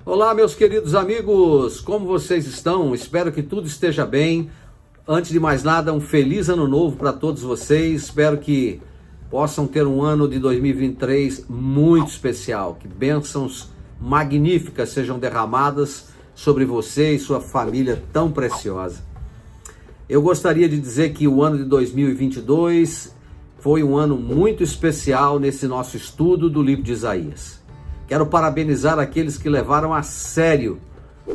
Olá, meus queridos amigos, como vocês estão? Espero que tudo esteja bem. Antes de mais nada, um feliz ano novo para todos vocês. Espero que possam ter um ano de 2023 muito especial. Que bênçãos magníficas sejam derramadas sobre você e sua família tão preciosa. Eu gostaria de dizer que o ano de 2022 foi um ano muito especial nesse nosso estudo do livro de Isaías. Quero parabenizar aqueles que levaram a sério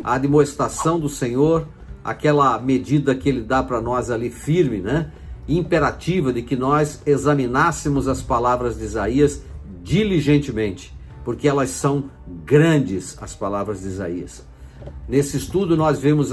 a admoestação do Senhor, aquela medida que Ele dá para nós ali firme, né? Imperativa de que nós examinássemos as palavras de Isaías diligentemente, porque elas são grandes, as palavras de Isaías. Nesse estudo nós vemos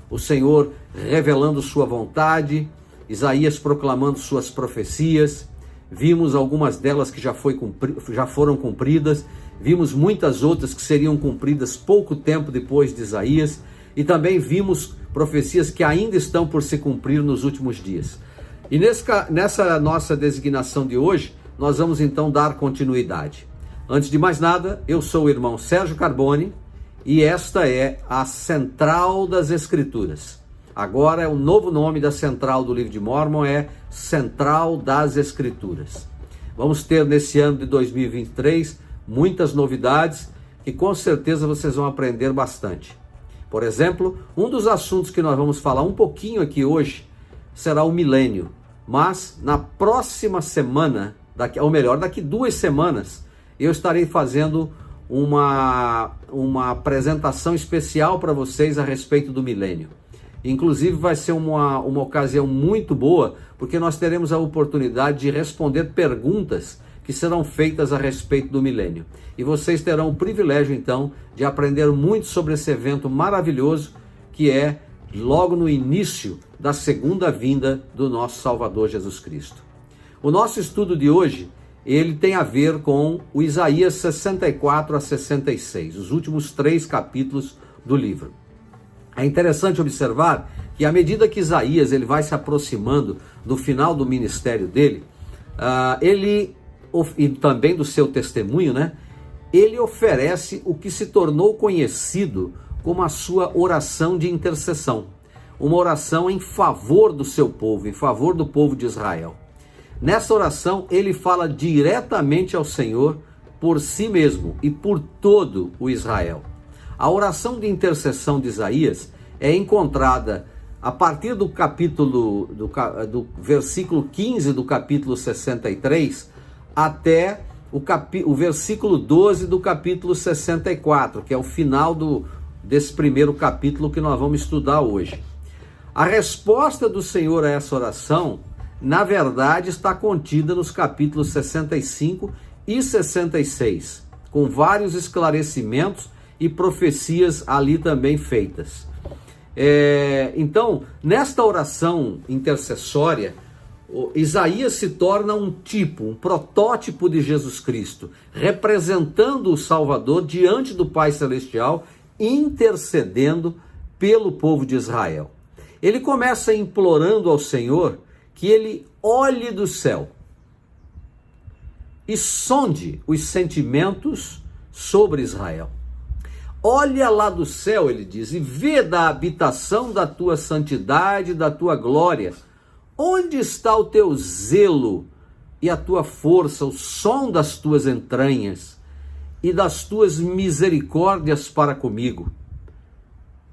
o Senhor revelando sua vontade, Isaías proclamando suas profecias, vimos algumas delas que já foram cumpridas, vimos muitas outras que seriam cumpridas pouco tempo depois de Isaías, e também vimos profecias que ainda estão por se cumprir nos últimos dias. E nessa nossa designação de hoje, nós vamos então dar continuidade. Antes de mais nada, eu sou o irmão Sérgio Carbone, e esta é a Central das Escrituras. Agora o novo nome da Central do Livro de Mórmon é Central das Escrituras. Vamos ter nesse ano de 2023 muitas novidades que com certeza vocês vão aprender bastante. Por exemplo, um dos assuntos que nós vamos falar um pouquinho aqui hoje será o milênio. Mas na próxima semana, daqui 2 semanas, eu estarei fazendo uma apresentação especial para vocês a respeito do milênio. Inclusive vai ser uma ocasião muito boa, porque nós teremos a oportunidade de responder perguntas que serão feitas a respeito do milênio. E vocês terão o privilégio, então, de aprender muito sobre esse evento maravilhoso, que é logo no início da segunda vinda do nosso Salvador Jesus Cristo. O nosso estudo de hoje, ele tem a ver com o Isaías 64 a 66, os últimos 3 capítulos do livro. É interessante observar que à medida que Isaías ele vai se aproximando do final do ministério dele, e também do seu testemunho, né? Ele oferece o que se tornou conhecido como a sua oração de intercessão. Uma oração em favor do seu povo, em favor do povo de Israel. Nessa oração, ele fala diretamente ao Senhor por si mesmo e por todo o Israel. A oração de intercessão de Isaías é encontrada a partir do do versículo 15 do capítulo 63 até o versículo 12 do capítulo 64, que é o final desse primeiro capítulo que nós vamos estudar hoje. A resposta do Senhor a essa oração, na verdade, está contida nos capítulos 65 e 66, com vários esclarecimentos e profecias ali também feitas. Então, nesta oração intercessória, Isaías se torna um protótipo de Jesus Cristo, representando o Salvador diante do Pai Celestial, intercedendo pelo povo de Israel. Ele começa implorando ao Senhor que ele olhe do céu e sonde os sentimentos sobre Israel. Olha lá do céu, ele diz, e vê da habitação da tua santidade, da tua glória. Onde está o teu zelo e a tua força, o som das tuas entranhas e das tuas misericórdias para comigo?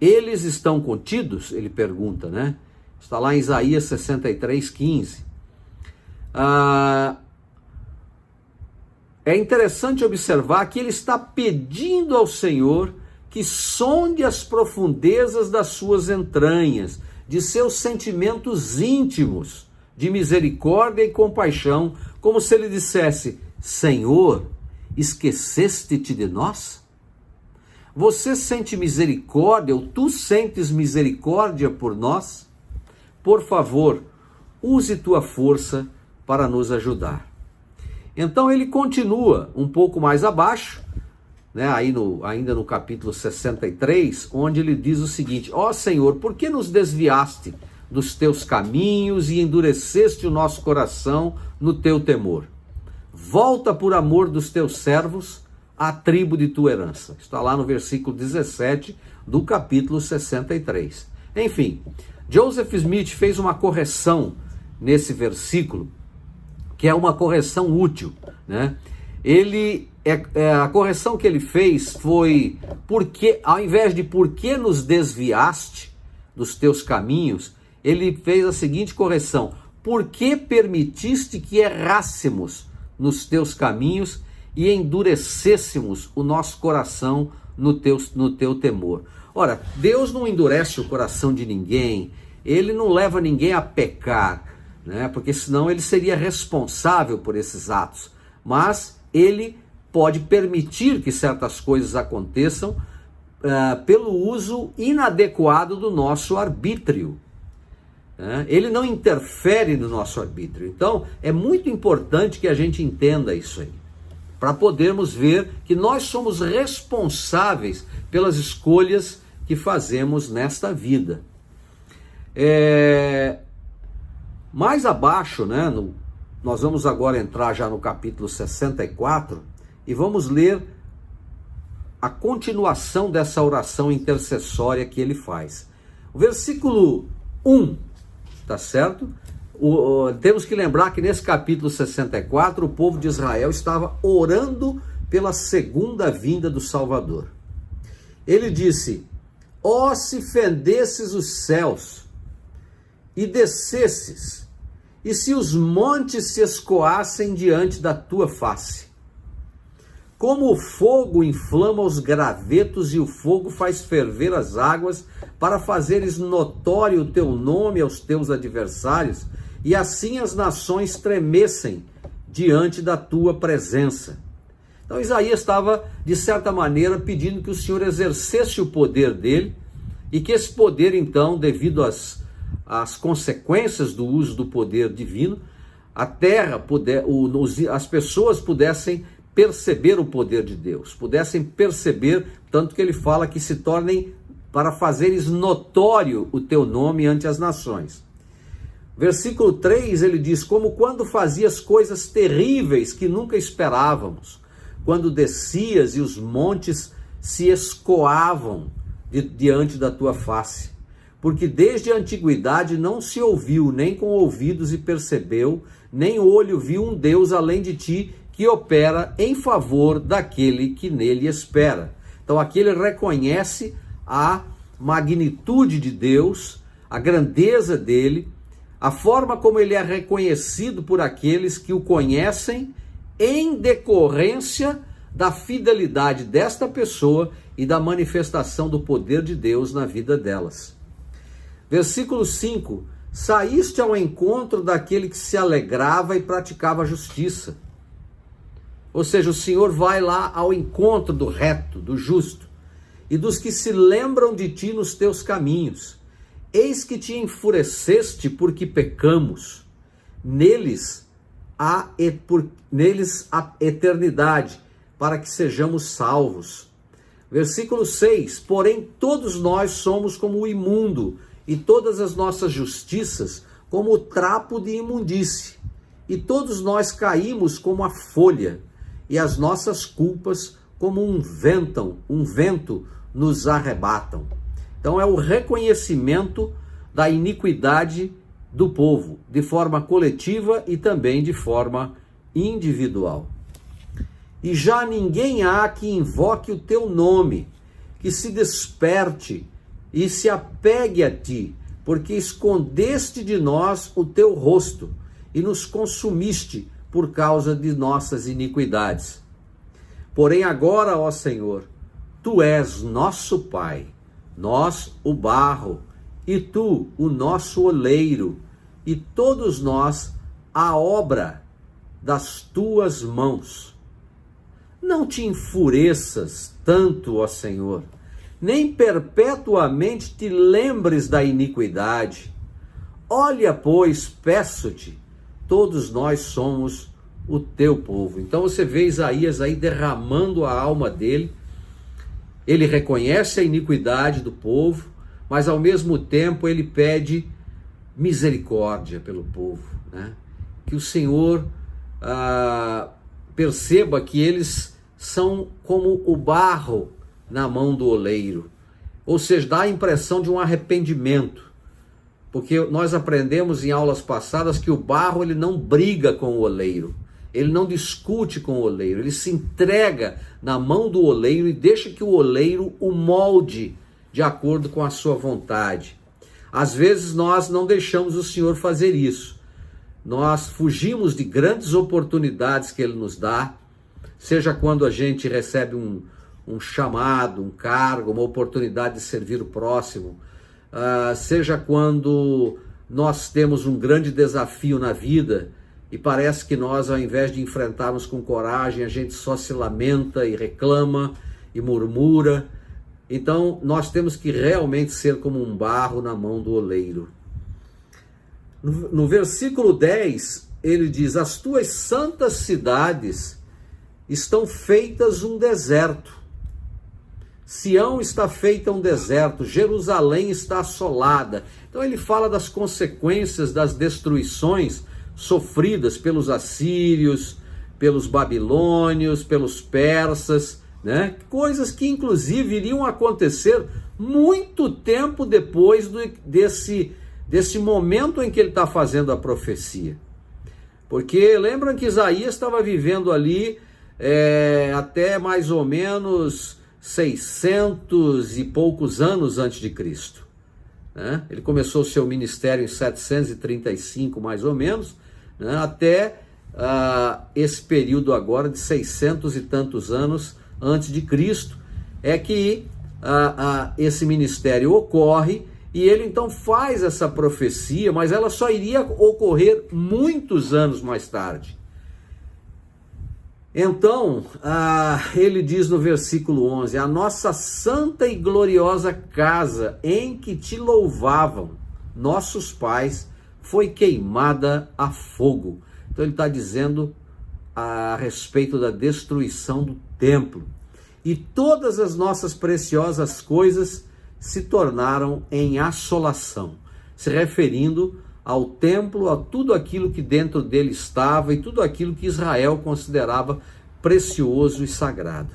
Eles estão contidos? Ele pergunta, né? Está lá em Isaías 63, 15. É interessante observar que ele está pedindo ao Senhor que sonde as profundezas das suas entranhas, de seus sentimentos íntimos, de misericórdia e compaixão, como se ele dissesse: Senhor, esqueceste-te de nós? Você sente misericórdia, ou tu sentes misericórdia por nós? Por favor, use tua força para nos ajudar. Então ele continua um pouco mais abaixo, né, ainda no capítulo 63, onde ele diz o seguinte: ó Senhor, por que nos desviaste dos teus caminhos e endureceste o nosso coração no teu temor? Volta por amor dos teus servos, a tribo de tua herança. Está lá no versículo 17 do capítulo 63. Enfim, Joseph Smith fez uma correção nesse versículo, que é uma correção útil, né? A correção que ele fez foi, porque, ao invés de por que nos desviaste dos teus caminhos, ele fez a seguinte correção: por que permitiste que errássemos nos teus caminhos e endurecêssemos o nosso coração no teu temor? Ora, Deus não endurece o coração de ninguém, ele não leva ninguém a pecar, né? Porque senão ele seria responsável por esses atos, mas ele pode permitir que certas coisas aconteçam pelo uso inadequado do nosso arbítrio. Ele não interfere no nosso arbítrio. Então, é muito importante que a gente entenda isso aí, para podermos ver que nós somos responsáveis pelas escolhas que fazemos nesta vida. Mais abaixo, né, nós vamos agora entrar já no capítulo 64 e vamos ler a continuação dessa oração intercessória que ele faz. O versículo 1, tá certo? Temos que lembrar que nesse capítulo 64 o povo de Israel estava orando pela segunda vinda do Salvador. Ele disse: ó, se fendesses os céus e descesses, e se os montes se escoassem diante da tua face. Como o fogo inflama os gravetos e o fogo faz ferver as águas, para fazeres notório o teu nome aos teus adversários, e assim as nações tremessem diante da tua presença. Então Isaías estava, de certa maneira, pedindo que o Senhor exercesse o poder dele, e que esse poder, então, devido às consequências do uso do poder divino, a terra, as pessoas pudessem perceber o poder de Deus, pudessem perceber, tanto que ele fala que se tornem, para fazeres notório o teu nome ante as nações. Versículo 3, ele diz: como quando fazias coisas terríveis que nunca esperávamos, quando descias e os montes se escoavam diante da tua face. Porque desde a antiguidade não se ouviu, nem com ouvidos e percebeu, nem olho viu um Deus além de ti, que opera em favor daquele que nele espera. Então aqui ele reconhece a magnitude de Deus, a grandeza dele, a forma como ele é reconhecido por aqueles que o conhecem em decorrência da fidelidade desta pessoa e da manifestação do poder de Deus na vida delas. Versículo 5: saíste ao encontro daquele que se alegrava e praticava a justiça. Ou seja, o Senhor vai lá ao encontro do reto, do justo, e dos que se lembram de ti nos teus caminhos. Eis que te enfureceste porque pecamos. Neles há eternidade, para que sejamos salvos. Versículo 6: porém todos nós somos como o imundo, e todas as nossas justiças como o trapo de imundície. E todos nós caímos como a folha, e as nossas culpas como um vento nos arrebatam. Então é o reconhecimento da iniquidade do povo, de forma coletiva e também de forma individual. E já ninguém há que invoque o teu nome, que se desperte e se apegue a ti, porque escondeste de nós o teu rosto e nos consumiste por causa de nossas iniquidades. Porém agora, ó Senhor, tu és nosso Pai, nós o barro, e tu o nosso oleiro, e todos nós a obra das tuas mãos. Não te enfureças tanto, ó Senhor, nem perpetuamente te lembres da iniquidade. Olha, pois, peço-te, todos nós somos o teu povo. Então você vê Isaías aí derramando a alma dele. Ele reconhece a iniquidade do povo, mas ao mesmo tempo ele pede misericórdia pelo povo, né? Que o Senhor perceba que eles são como o barro na mão do oleiro. Ou seja, dá a impressão de um arrependimento. Porque nós aprendemos em aulas passadas que o barro ele não briga com o oleiro. Ele não discute com o oleiro. Ele se entrega na mão do oleiro e deixa que o oleiro o molde de acordo com a sua vontade. Às vezes nós não deixamos o Senhor fazer isso. Nós fugimos de grandes oportunidades que Ele nos dá, seja quando a gente recebe um chamado, um cargo, uma oportunidade de servir o próximo, seja quando nós temos um grande desafio na vida e parece que nós, ao invés de enfrentarmos com coragem, a gente só se lamenta e reclama e murmura. Então, nós temos que realmente ser como um barro na mão do oleiro. No versículo 10, ele diz: as tuas santas cidades estão feitas um deserto. Sião está feita um deserto, Jerusalém está assolada. Então ele fala das consequências das destruições sofridas pelos assírios, pelos babilônios, pelos persas, né? Coisas que inclusive iriam acontecer muito tempo depois desse momento em que ele está fazendo a profecia. Porque lembram que Isaías estava vivendo ali até mais ou menos 600 e poucos anos antes de Cristo, né? Ele começou o seu ministério em 735 mais ou menos, né? Até esse período agora de 600 e tantos anos antes de Cristo é que esse ministério ocorre. E ele então faz essa profecia, mas ela só iria ocorrer muitos anos mais tarde. Então, ele diz no versículo 11: a nossa santa e gloriosa casa em que te louvavam nossos pais foi queimada a fogo. Então ele está dizendo a respeito da destruição do templo. E todas as nossas preciosas coisas se tornaram em assolação, se referindo ao templo, a tudo aquilo que dentro dele estava e tudo aquilo que Israel considerava precioso e sagrado.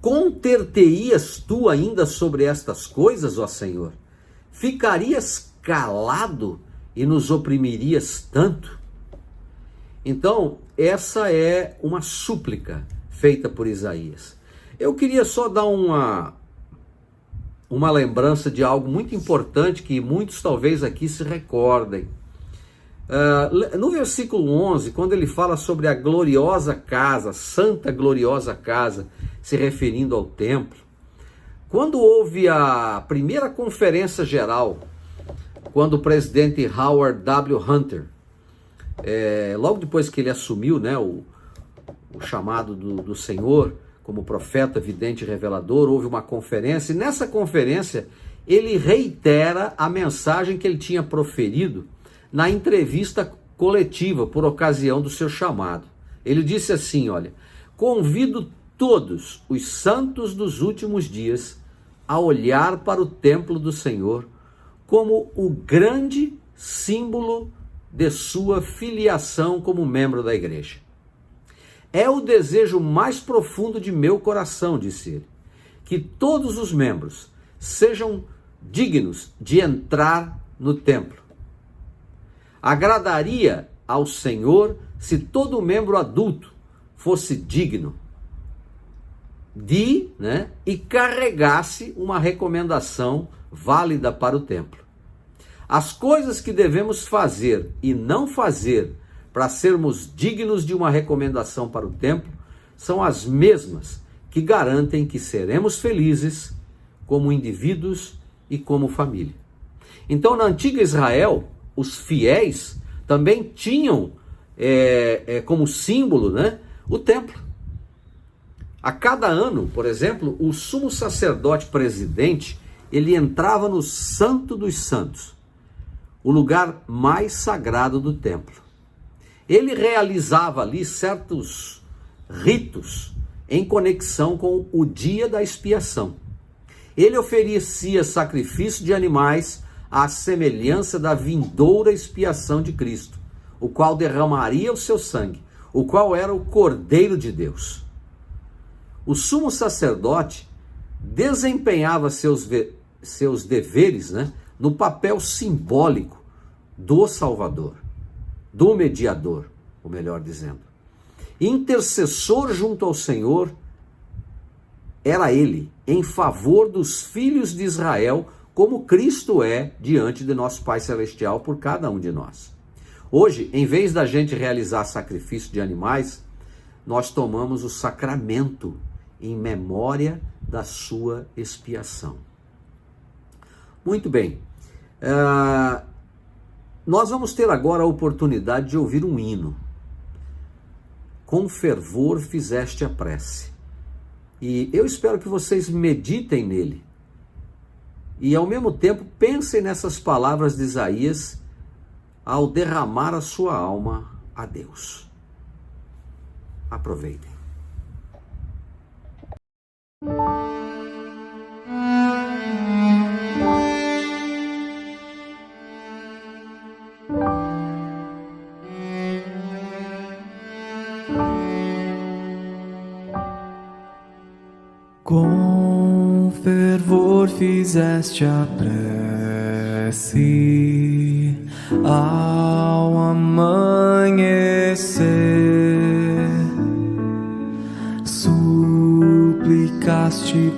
Conter-te-ias tu ainda sobre estas coisas, ó Senhor? Ficarias calado e nos oprimirias tanto? Então, essa é uma súplica feita por Isaías. Eu queria só dar uma lembrança de algo muito importante que muitos talvez aqui se recordem. No versículo 11, quando ele fala sobre a gloriosa casa, santa gloriosa casa, se referindo ao templo, quando houve a primeira conferência geral, quando o presidente Howard W. Hunter, logo depois que ele assumiu, né, o chamado do Senhor, como profeta, vidente e revelador, houve uma conferência, e nessa conferência ele reitera a mensagem que ele tinha proferido na entrevista coletiva por ocasião do seu chamado. Ele disse assim, olha: convido todos os santos dos últimos dias a olhar para o templo do Senhor como o grande símbolo de sua filiação como membro da igreja. É o desejo mais profundo de meu coração, disse ele, que todos os membros sejam dignos de entrar no templo. Agradaria ao Senhor se todo membro adulto fosse digno e carregasse uma recomendação válida para o templo. As coisas que devemos fazer e não fazer para sermos dignos de uma recomendação para o templo, são as mesmas que garantem que seremos felizes como indivíduos e como família. Então, na antiga Israel, os fiéis também tinham como símbolo, né, o templo. A cada ano, por exemplo, o sumo sacerdote presidente, ele entrava no Santo dos Santos, o lugar mais sagrado do templo. Ele realizava ali certos ritos em conexão com o dia da expiação. Ele oferecia sacrifício de animais à semelhança da vindoura expiação de Cristo, o qual derramaria o seu sangue, o qual era o Cordeiro de Deus. O sumo sacerdote desempenhava seus deveres, no papel simbólico do Salvador, do mediador, ou melhor dizendo. Intercessor junto ao Senhor era ele, em favor dos filhos de Israel, como Cristo é diante de nosso Pai Celestial por cada um de nós. Hoje, em vez da gente realizar sacrifício de animais, nós tomamos o sacramento em memória da sua expiação. Muito bem. Nós vamos ter agora a oportunidade de ouvir um hino. Com fervor fizeste a prece. E eu espero que vocês meditem nele. E ao mesmo tempo pensem nessas palavras de Isaías ao derramar a sua alma a Deus. Aproveitem. Com fervor fizeste a prece ao amanhecer, suplicaste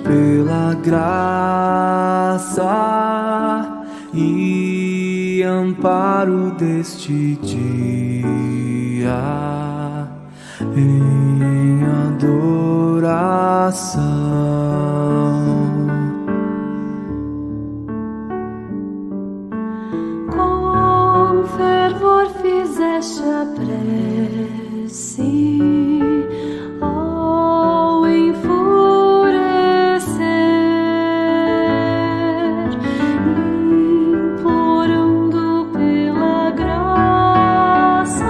pela graça e amparo deste dia em adoração. Com fervor fizeste a prece ao enfurecer, implorando pela graça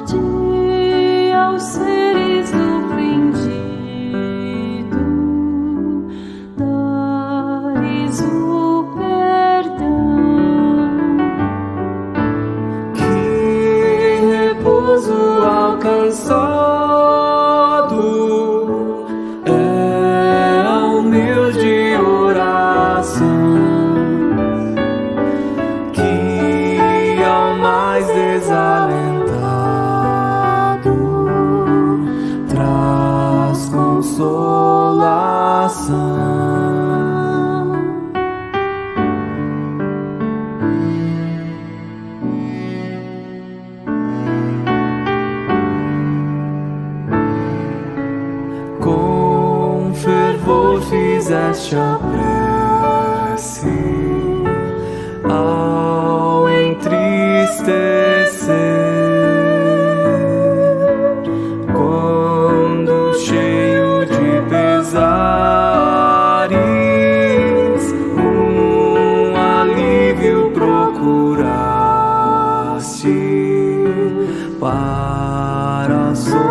de aos seres ofendidos dares o perdão. Que repouso alcançado é a humilde oração, que ao mais desalentado traz consolação. Com fervor fizeste a prece ao entristecer, quando cheio de pesares um alívio procuraste para a solidão.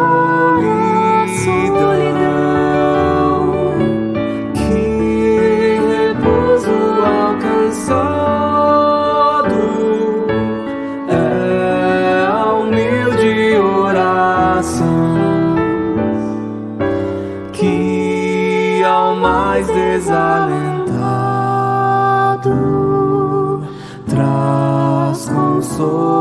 Que repouso alcançado é a humilde oração, que ao mais desalentado traz consolação.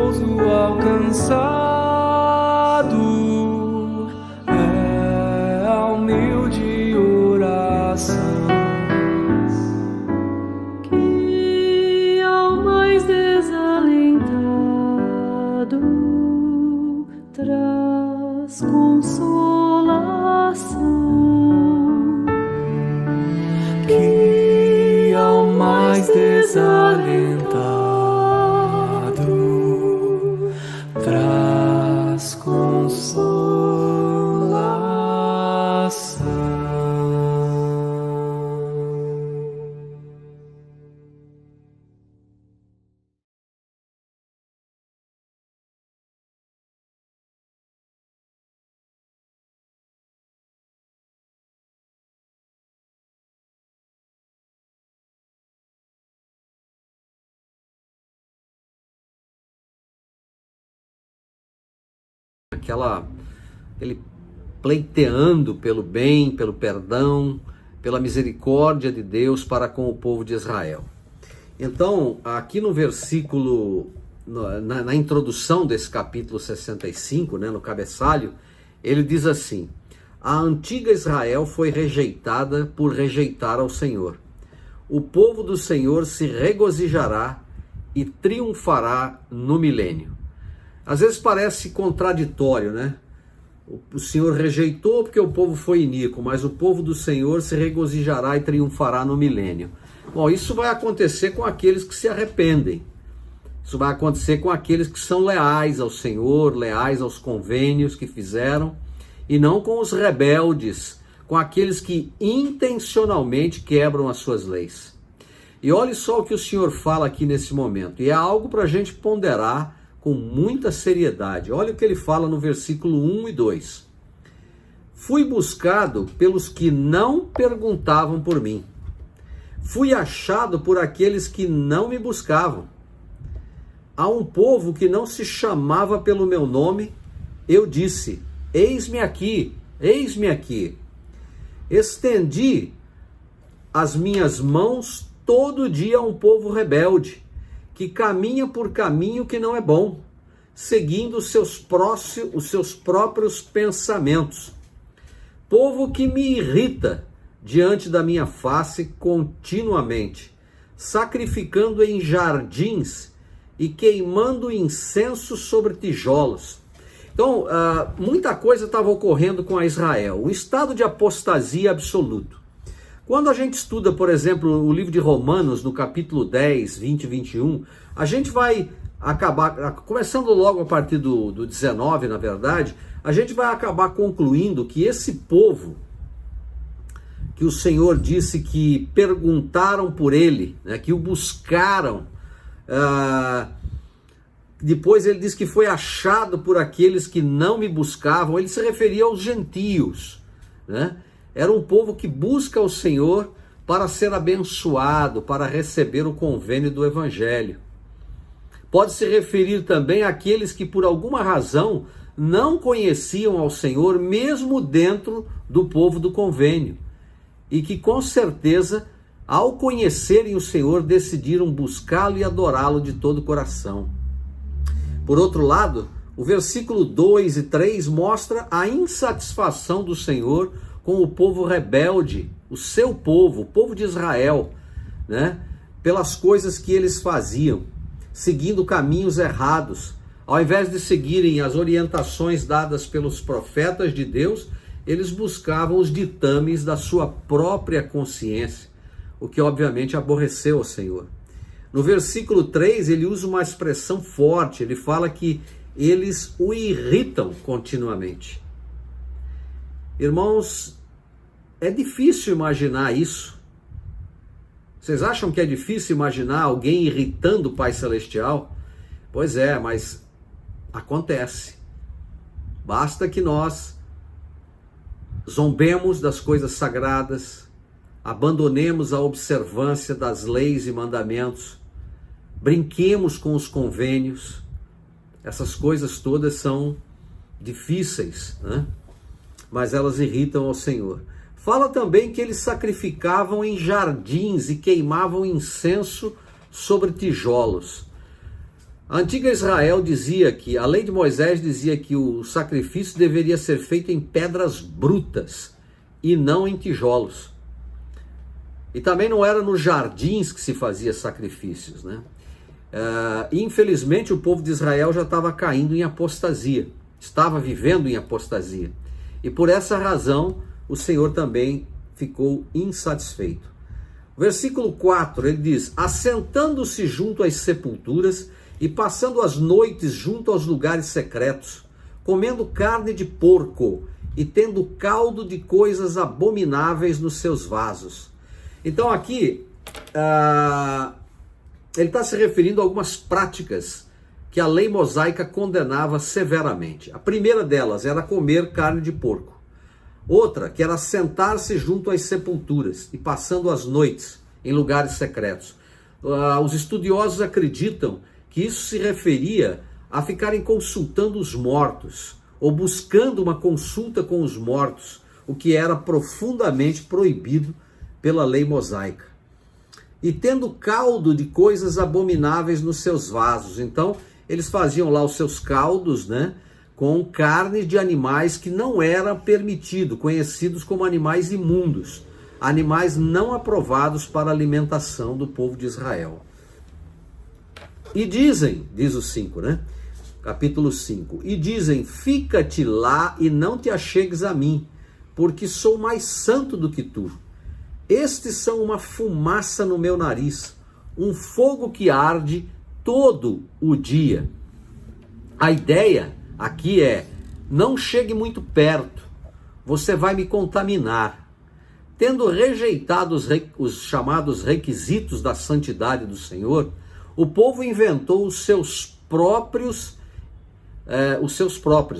repouso alcançado é a humilde oração. Que ao mais desalentado traz consolação. Que ao mais desalentado traz consolação. Ele pleiteando pelo bem, pelo perdão, pela misericórdia de Deus para com o povo de Israel. Então, aqui no versículo, na introdução desse capítulo 65, né, no cabeçalho, ele diz assim: a antiga Israel foi rejeitada por rejeitar ao Senhor. O povo do Senhor se regozijará e triunfará no milênio. Às vezes parece contraditório, né? O Senhor rejeitou porque o povo foi iníquo, mas o povo do Senhor se regozijará e triunfará no milênio. Bom, isso vai acontecer com aqueles que se arrependem. Isso vai acontecer com aqueles que são leais ao Senhor, leais aos convênios que fizeram, e não com os rebeldes, com aqueles que intencionalmente quebram as suas leis. E olhe só o que o Senhor fala aqui nesse momento, e é algo para a gente ponderar com muita seriedade. Olha o que ele fala no versículo 1 e 2. Fui buscado pelos que não perguntavam por mim. Fui achado por aqueles que não me buscavam. A um povo que não se chamava pelo meu nome, eu disse: eis-me aqui, eis-me aqui. Estendi as minhas mãos todo dia a um povo rebelde, que caminha por caminho que não é bom, seguindo os seus próprios pensamentos. Povo que me irrita diante da minha face continuamente, sacrificando em jardins e queimando incenso sobre tijolos. Então, muita coisa estava ocorrendo com a Israel, um estado de apostasia absoluto. Quando a gente estuda, por exemplo, o livro de Romanos, no capítulo 10, 20 e 21, a gente vai acabar, começando logo a partir do 19, na verdade, a gente vai acabar concluindo que esse povo, que o Senhor disse que perguntaram por ele, né, que o buscaram, depois ele diz que foi achado por aqueles que não me buscavam, ele se referia aos gentios, né? Era um povo que busca o Senhor para ser abençoado, para receber o convênio do Evangelho. Pode se referir também àqueles que por alguma razão não conheciam ao Senhor, mesmo dentro do povo do convênio, e que com certeza, ao conhecerem o Senhor, decidiram buscá-lo e adorá-lo de todo o coração. Por outro lado, o versículo 2 e 3 mostra a insatisfação do Senhor com o povo rebelde, o seu povo, o povo de Israel, né? Pelas coisas que eles faziam, seguindo caminhos errados. Ao invés de seguirem as orientações dadas pelos profetas de Deus, eles buscavam os ditames da sua própria consciência, o que obviamente aborreceu ao Senhor. No versículo 3, ele usa uma expressão forte, ele fala que eles o irritam continuamente. Irmãos, é difícil imaginar isso. Vocês acham que é difícil imaginar alguém irritando o Pai Celestial? Pois é, mas acontece. Basta que nós zombemos das coisas sagradas, abandonemos a observância das leis e mandamentos, brinquemos com os convênios. Essas coisas todas são difíceis, né? Mas elas irritam ao Senhor. Fala também que eles sacrificavam em jardins e queimavam incenso sobre tijolos. A antiga Israel dizia que, a lei de Moisés dizia que o sacrifício deveria ser feito em pedras brutas e não em tijolos. E também não era nos jardins que se fazia sacrifícios, né? Infelizmente o povo de Israel já estava caindo em apostasia, estava vivendo em apostasia. E por essa razão o Senhor também ficou insatisfeito. Versículo 4, ele diz: assentando-se junto às sepulturas e passando as noites junto aos lugares secretos, comendo carne de porco e tendo caldo de coisas abomináveis nos seus vasos. Então aqui, ele está se referindo a algumas práticas que a lei mosaica condenava severamente. A primeira delas era comer carne de porco. Outra, que era sentar-se junto às sepulturas e passando as noites em lugares secretos. Os estudiosos acreditam que isso se referia a ficarem consultando os mortos, ou buscando uma consulta com os mortos, o que era profundamente proibido pela lei mosaica. E tendo caldo de coisas abomináveis nos seus vasos. Então, eles faziam lá os seus caldos, né, com carne de animais que não era permitido, conhecidos como animais imundos, animais não aprovados para a alimentação do povo de Israel. E dizem, diz o 5, né? Capítulo 5. E dizem: fica-te lá e não te achegues a mim, porque sou mais santo do que tu. Estes são uma fumaça no meu nariz, um fogo que arde todo o dia. A ideia aqui é: não chegue muito perto, você vai me contaminar. Tendo rejeitado os chamados requisitos da santidade do Senhor, o povo inventou os seus próprios,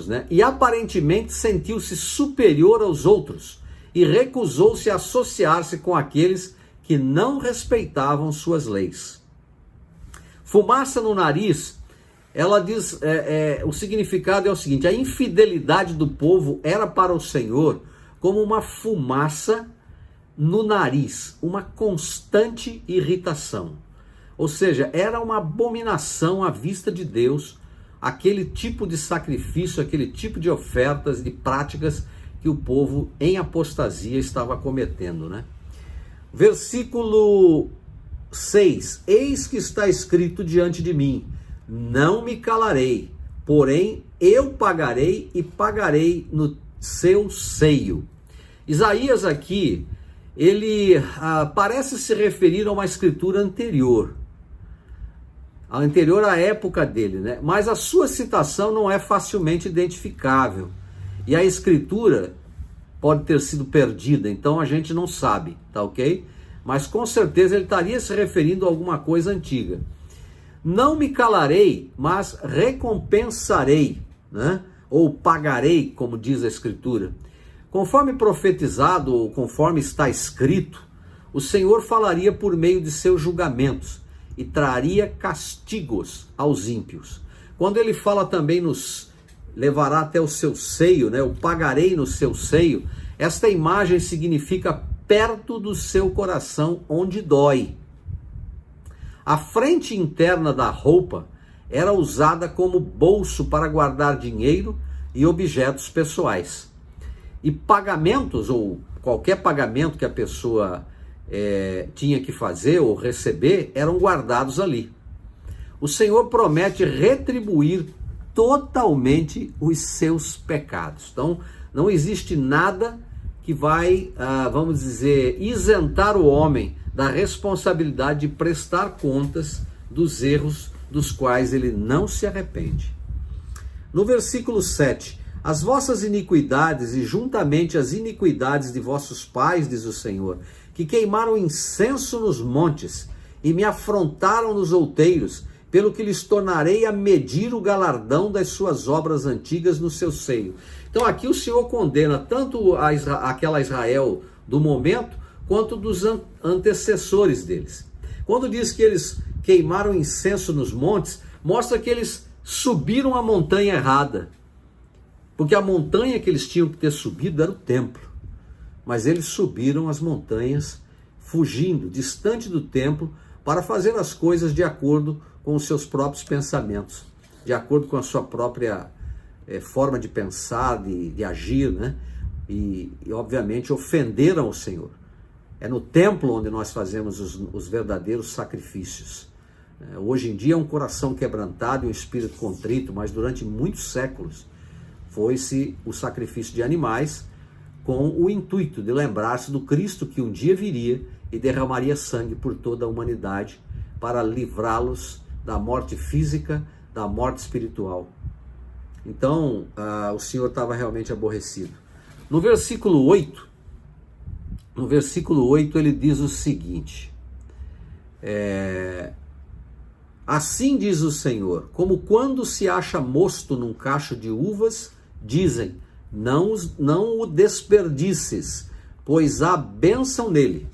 né? E aparentemente sentiu-se superior aos outros e recusou-se a associar-se com aqueles que não respeitavam suas leis. Fumaça no nariz, ela diz, o significado é o seguinte: a infidelidade do povo era para o Senhor como uma fumaça no nariz, uma constante irritação. Ou seja, era uma abominação à vista de Deus, aquele tipo de sacrifício, aquele tipo de ofertas e práticas que o povo em apostasia estava cometendo, né? Versículo 6: eis que está escrito diante de mim, não me calarei, porém eu pagarei e pagarei no seu seio. Isaías aqui, ele parece se referir a uma escritura anterior à época dele, né? Mas a sua citação não é facilmente identificável. E a escritura pode ter sido perdida, então a gente não sabe, tá ok? Mas com certeza ele estaria se referindo a alguma coisa antiga. Não me calarei, mas recompensarei, né? Ou pagarei, como diz a escritura. Conforme profetizado, ou conforme está escrito, o Senhor falaria por meio de seus julgamentos e traria castigos aos ímpios. Quando ele fala também nos levará até o seu seio, né? O pagarei no seu seio, esta imagem significa perto do seu coração, onde dói. A frente interna da roupa era usada como bolso para guardar dinheiro e objetos pessoais. E pagamentos, ou qualquer pagamento que a pessoa tinha que fazer ou receber, eram guardados ali. O Senhor promete retribuir totalmente os seus pecados. Então, não existe nada que vai, vamos dizer, isentar o homem da responsabilidade de prestar contas dos erros dos quais ele não se arrepende. No versículo 7, as vossas iniquidades e juntamente as iniquidades de vossos pais, diz o Senhor, que queimaram incenso nos montes e me afrontaram nos outeiros, pelo que lhes tornarei a medir o galardão das suas obras antigas no seu seio. Então aqui o Senhor condena tanto aquela Israel do momento, quanto dos antecessores deles. Quando diz que eles queimaram incenso nos montes, mostra que eles subiram a montanha errada. Porque a montanha que eles tinham que ter subido era o templo. Mas eles subiram as montanhas, fugindo, distante do templo, para fazer as coisas de acordo com os seus próprios pensamentos, de acordo com a sua própria forma de pensar, de agir, né? E obviamente ofenderam o Senhor. É no templo onde nós fazemos os verdadeiros sacrifícios. Hoje em dia é um coração quebrantado e um espírito contrito, mas durante muitos séculos foi-se o sacrifício de animais com o intuito de lembrar-se do Cristo que um dia viria e derramaria sangue por toda a humanidade para livrá-los da morte física, da morte espiritual. Então, o Senhor estava realmente aborrecido. No versículo 8, ele diz o seguinte: assim diz o Senhor, como quando se acha mosto num cacho de uvas, dizem, não o desperdices, pois há bênção nele.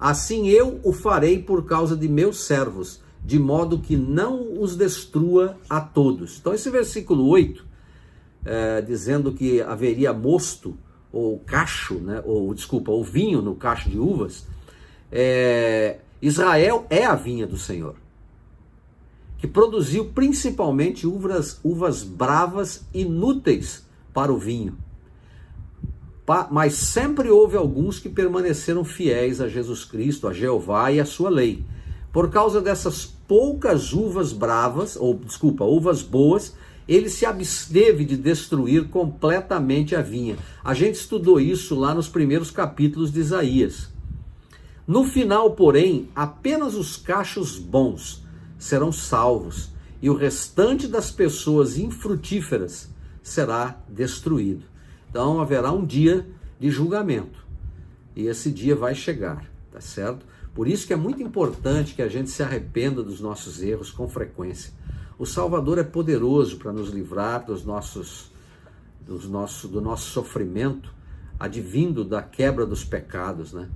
Assim eu o farei por causa de meus servos, de modo que não os destrua a todos. Então esse versículo 8, dizendo que haveria mosto, ou cacho, né, ou vinho no cacho de uvas, Israel é a vinha do Senhor, que produziu principalmente uvas bravas, inúteis para o vinho. Mas sempre houve alguns que permaneceram fiéis a Jesus Cristo, a Jeová e a sua lei. Por causa dessas poucas uvas boas, ele se absteve de destruir completamente a vinha. A gente estudou isso lá nos primeiros capítulos de Isaías. No final, porém, apenas os cachos bons serão salvos, e o restante das pessoas infrutíferas será destruído. Então haverá um dia de julgamento, e esse dia vai chegar, tá certo? Por isso que é muito importante que a gente se arrependa dos nossos erros com frequência. O Salvador é poderoso para nos livrar do nosso sofrimento advindo da quebra dos pecados, né?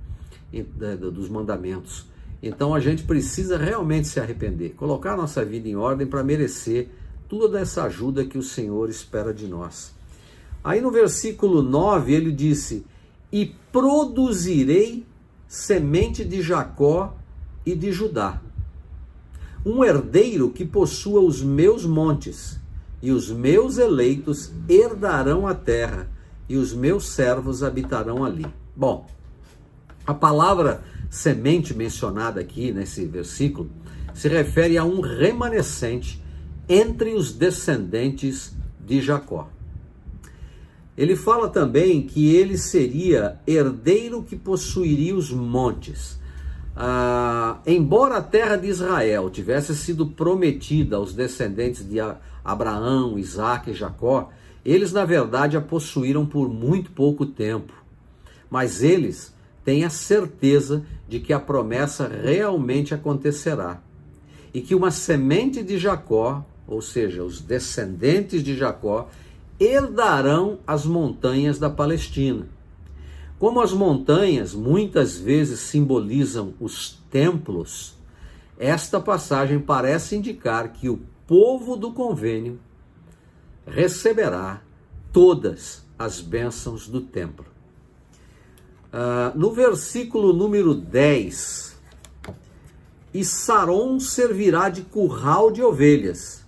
Dos mandamentos. Então a gente precisa realmente se arrepender, colocar a nossa vida em ordem para merecer toda essa ajuda que o Senhor espera de nós. Aí no versículo 9 ele disse: e produzirei semente de Jacó e de Judá, um herdeiro que possua os meus montes, e os meus eleitos herdarão a terra, e os meus servos habitarão ali. Bom, a palavra semente mencionada aqui nesse versículo se refere a um remanescente entre os descendentes de Jacó. Ele fala também que ele seria herdeiro que possuiria os montes. Embora a terra de Israel tivesse sido prometida aos descendentes de Abraão, Isaque e Jacó, eles na verdade a possuíram por muito pouco tempo. Mas eles têm a certeza de que a promessa realmente acontecerá. E que uma semente de Jacó, ou seja, os descendentes de Jacó, herdarão as montanhas da Palestina. Como as montanhas muitas vezes simbolizam os templos, esta passagem parece indicar que o povo do convênio receberá todas as bênçãos do templo. No versículo número 10, e Saron servirá de curral de ovelhas,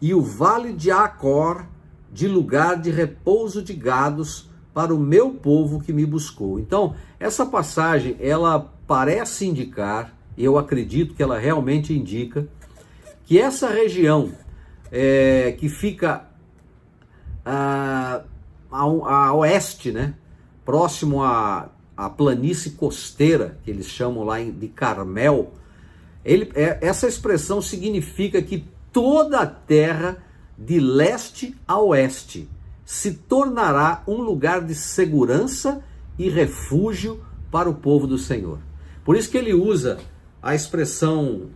e o vale de Acor de lugar de repouso de gados para o meu povo que me buscou. Então, essa passagem, ela parece indicar, e eu acredito que ela realmente indica, que essa região que fica a oeste, né, próximo à planície costeira, que eles chamam lá de Carmel, essa expressão significa que toda a terra de leste a oeste se tornará um lugar de segurança e refúgio para o povo do Senhor. Por isso que ele usa a expressão,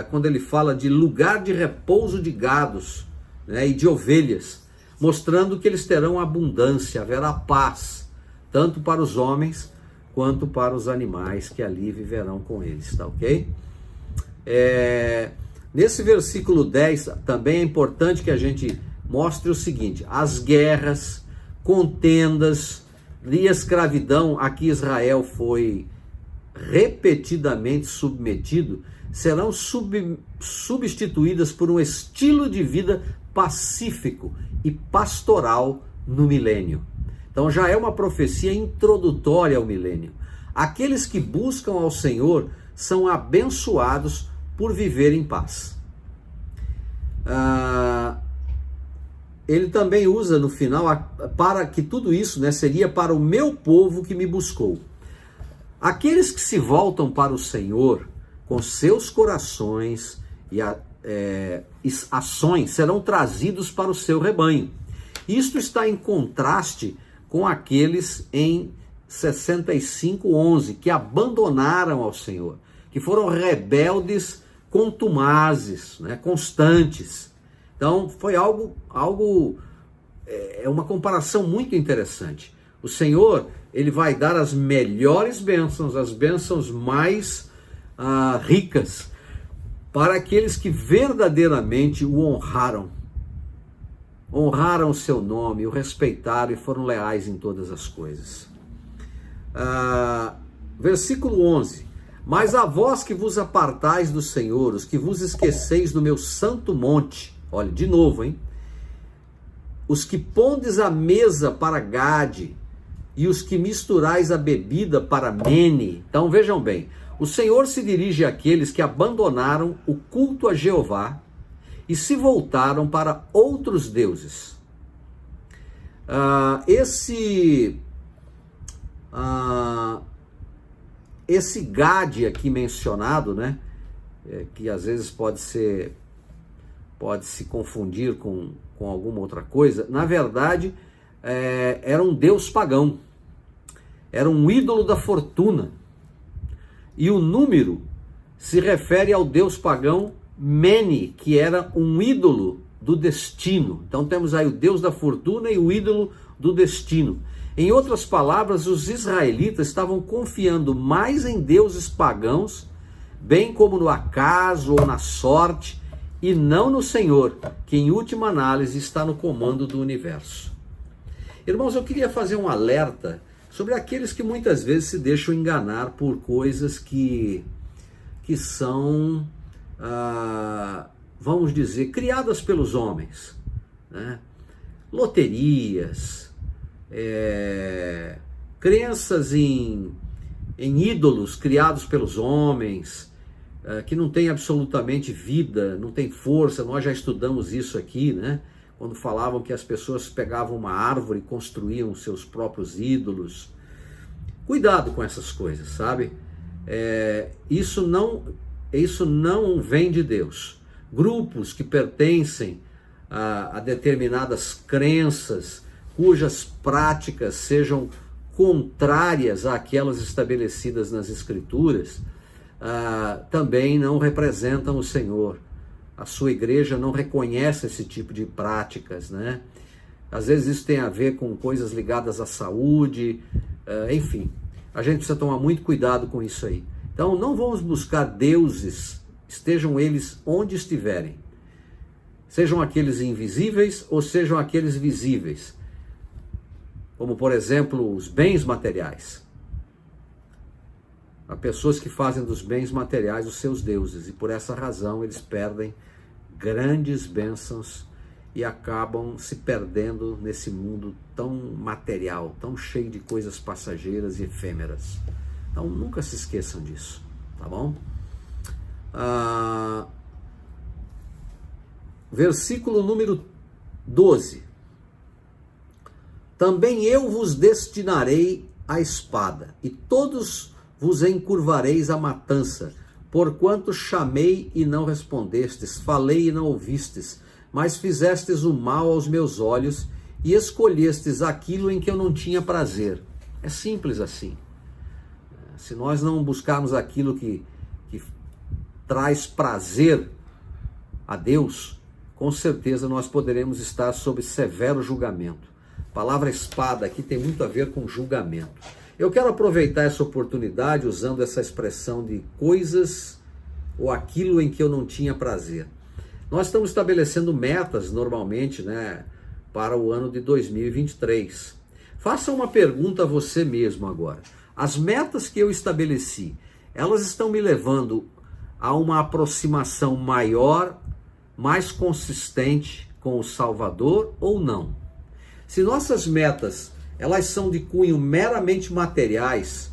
quando ele fala de lugar de repouso de gados, né, e de ovelhas, mostrando que eles terão abundância, haverá paz, tanto para os homens quanto para os animais que ali viverão com eles, tá ok? Nesse versículo 10, também é importante que a gente mostre o seguinte: as guerras, contendas e escravidão a que Israel foi repetidamente submetido serão substituídas por um estilo de vida pacífico e pastoral no milênio. Então já é uma profecia introdutória ao milênio. Aqueles que buscam ao Senhor são abençoados por viver em paz. Ele também usa no final, para que tudo isso, né, seria para o meu povo que me buscou. Aqueles que se voltam para o Senhor com seus corações e ações serão trazidos para o seu rebanho. Isto está em contraste com aqueles em 65:11 que abandonaram ao Senhor, que foram rebeldes, contumazes, né, constantes. Então foi uma comparação muito interessante. O Senhor, ele vai dar as melhores bênçãos, as bênçãos mais ricas, para aqueles que verdadeiramente o honraram o seu nome, o respeitaram e foram leais em todas as coisas. Versículo 11: Mas a vós que vos apartais do Senhor, os que vos esqueceis do meu santo monte, olha, de novo, hein? Os que pondes a mesa para Gade, e os que misturais a bebida para Mene. Então vejam bem, o Senhor se dirige àqueles que abandonaram o culto a Jeová e se voltaram para outros deuses. Esse Gade aqui mencionado, né, que às vezes pode se confundir com alguma outra coisa, na verdade era um deus pagão, era um ídolo da fortuna, e o número se refere ao deus pagão Mene, que era um ídolo do destino. Então temos aí o deus da fortuna e o ídolo do destino. Em outras palavras, os israelitas estavam confiando mais em deuses pagãos, bem como no acaso ou na sorte, e não no Senhor, que em última análise está no comando do universo. Irmãos, eu queria fazer um alerta sobre aqueles que muitas vezes se deixam enganar por coisas que são, vamos dizer, criadas pelos homens, né? Loterias, crenças em ídolos criados pelos homens, que não tem absolutamente vida, não tem força. Nós já estudamos isso aqui, né? Quando falavam que as pessoas pegavam uma árvore e construíam seus próprios ídolos. Cuidado com essas coisas, sabe? Isso não vem de Deus. Grupos que pertencem a determinadas crenças, cujas práticas sejam contrárias àquelas estabelecidas nas Escrituras, também não representam o Senhor. A sua igreja não reconhece esse tipo de práticas, né? Às vezes isso tem a ver com coisas ligadas à saúde, enfim. A gente precisa tomar muito cuidado com isso aí. Então não vamos buscar deuses, estejam eles onde estiverem. Sejam aqueles invisíveis ou sejam aqueles visíveis. Como, por exemplo, os bens materiais. Há pessoas que fazem dos bens materiais os seus deuses, e por essa razão eles perdem grandes bênçãos e acabam se perdendo nesse mundo tão material, tão cheio de coisas passageiras e efêmeras. Então nunca se esqueçam disso, tá bom? Versículo número 12. Também eu vos destinarei à espada, e todos vos encurvareis à matança, porquanto chamei e não respondestes, falei e não ouvistes, mas fizestes o mal aos meus olhos e escolhestes aquilo em que eu não tinha prazer. É simples assim. Se nós não buscarmos aquilo que traz prazer a Deus, com certeza nós poderemos estar sob severo julgamento. A palavra espada aqui tem muito a ver com julgamento. Eu quero aproveitar essa oportunidade usando essa expressão de coisas ou aquilo em que eu não tinha prazer. Nós estamos estabelecendo metas normalmente, né, para o ano de 2023. Faça uma pergunta a você mesmo agora. As metas que eu estabeleci, elas estão me levando há uma aproximação maior, mais consistente com o Salvador ou não? Se nossas metas, elas são de cunho meramente materiais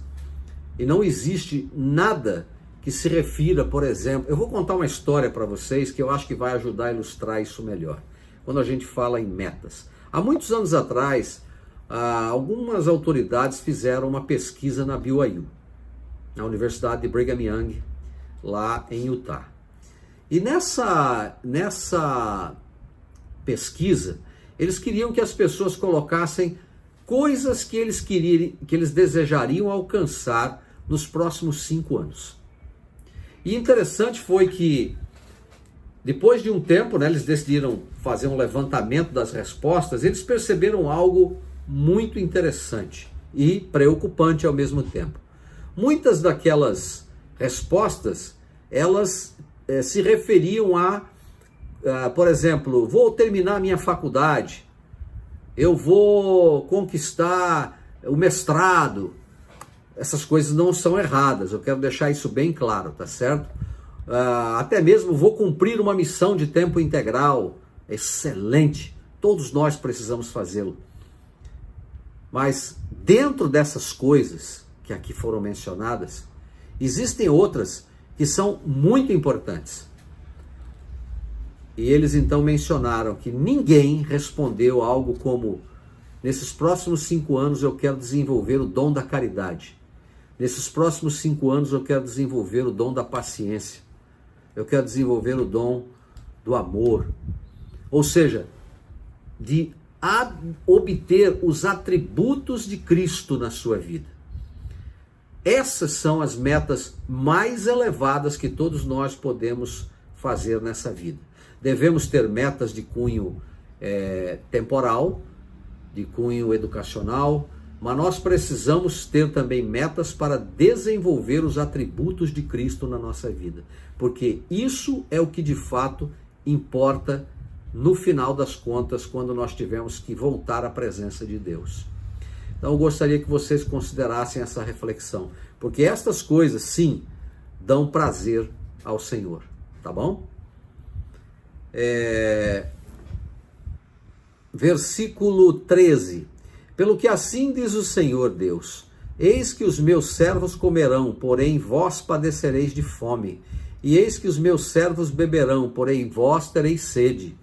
e não existe nada que se refira, por exemplo, eu vou contar uma história para vocês que eu acho que vai ajudar a ilustrar isso melhor. Quando a gente fala em metas. Há muitos anos atrás, algumas autoridades fizeram uma pesquisa na BYU, na Universidade de Brigham Young, lá em Utah. E nessa pesquisa, eles queriam que as pessoas colocassem coisas que eles desejariam alcançar nos próximos 5 anos. E interessante foi que, depois de um tempo, né, eles decidiram fazer um levantamento das respostas, eles perceberam algo muito interessante e preocupante ao mesmo tempo. Muitas daquelas respostas, elas se referiam a, por exemplo, vou terminar minha faculdade, eu vou conquistar o mestrado. Essas coisas não são erradas, eu quero deixar isso bem claro, tá certo? Até mesmo vou cumprir uma missão de tempo integral, excelente, todos nós precisamos fazê-lo. Mas dentro dessas coisas que aqui foram mencionadas, existem outras que são muito importantes. E eles então mencionaram que ninguém respondeu algo como: nesses próximos 5 anos eu quero desenvolver o dom da caridade. Nesses próximos 5 anos eu quero desenvolver o dom da paciência. Eu quero desenvolver o dom do amor. Ou seja, de obter os atributos de Cristo na sua vida. Essas são as metas mais elevadas que todos nós podemos fazer nessa vida. Devemos ter metas de cunho temporal, de cunho educacional, mas nós precisamos ter também metas para desenvolver os atributos de Cristo na nossa vida, porque isso é o que de fato importa no final das contas, quando nós tivermos que voltar à presença de Deus. Então eu gostaria que vocês considerassem essa reflexão, porque estas coisas, sim, dão prazer ao Senhor, tá bom? Versículo 13. Pelo que assim diz o Senhor Deus: eis que os meus servos comerão, porém vós padecereis de fome. E eis que os meus servos beberão, porém vós tereis sede.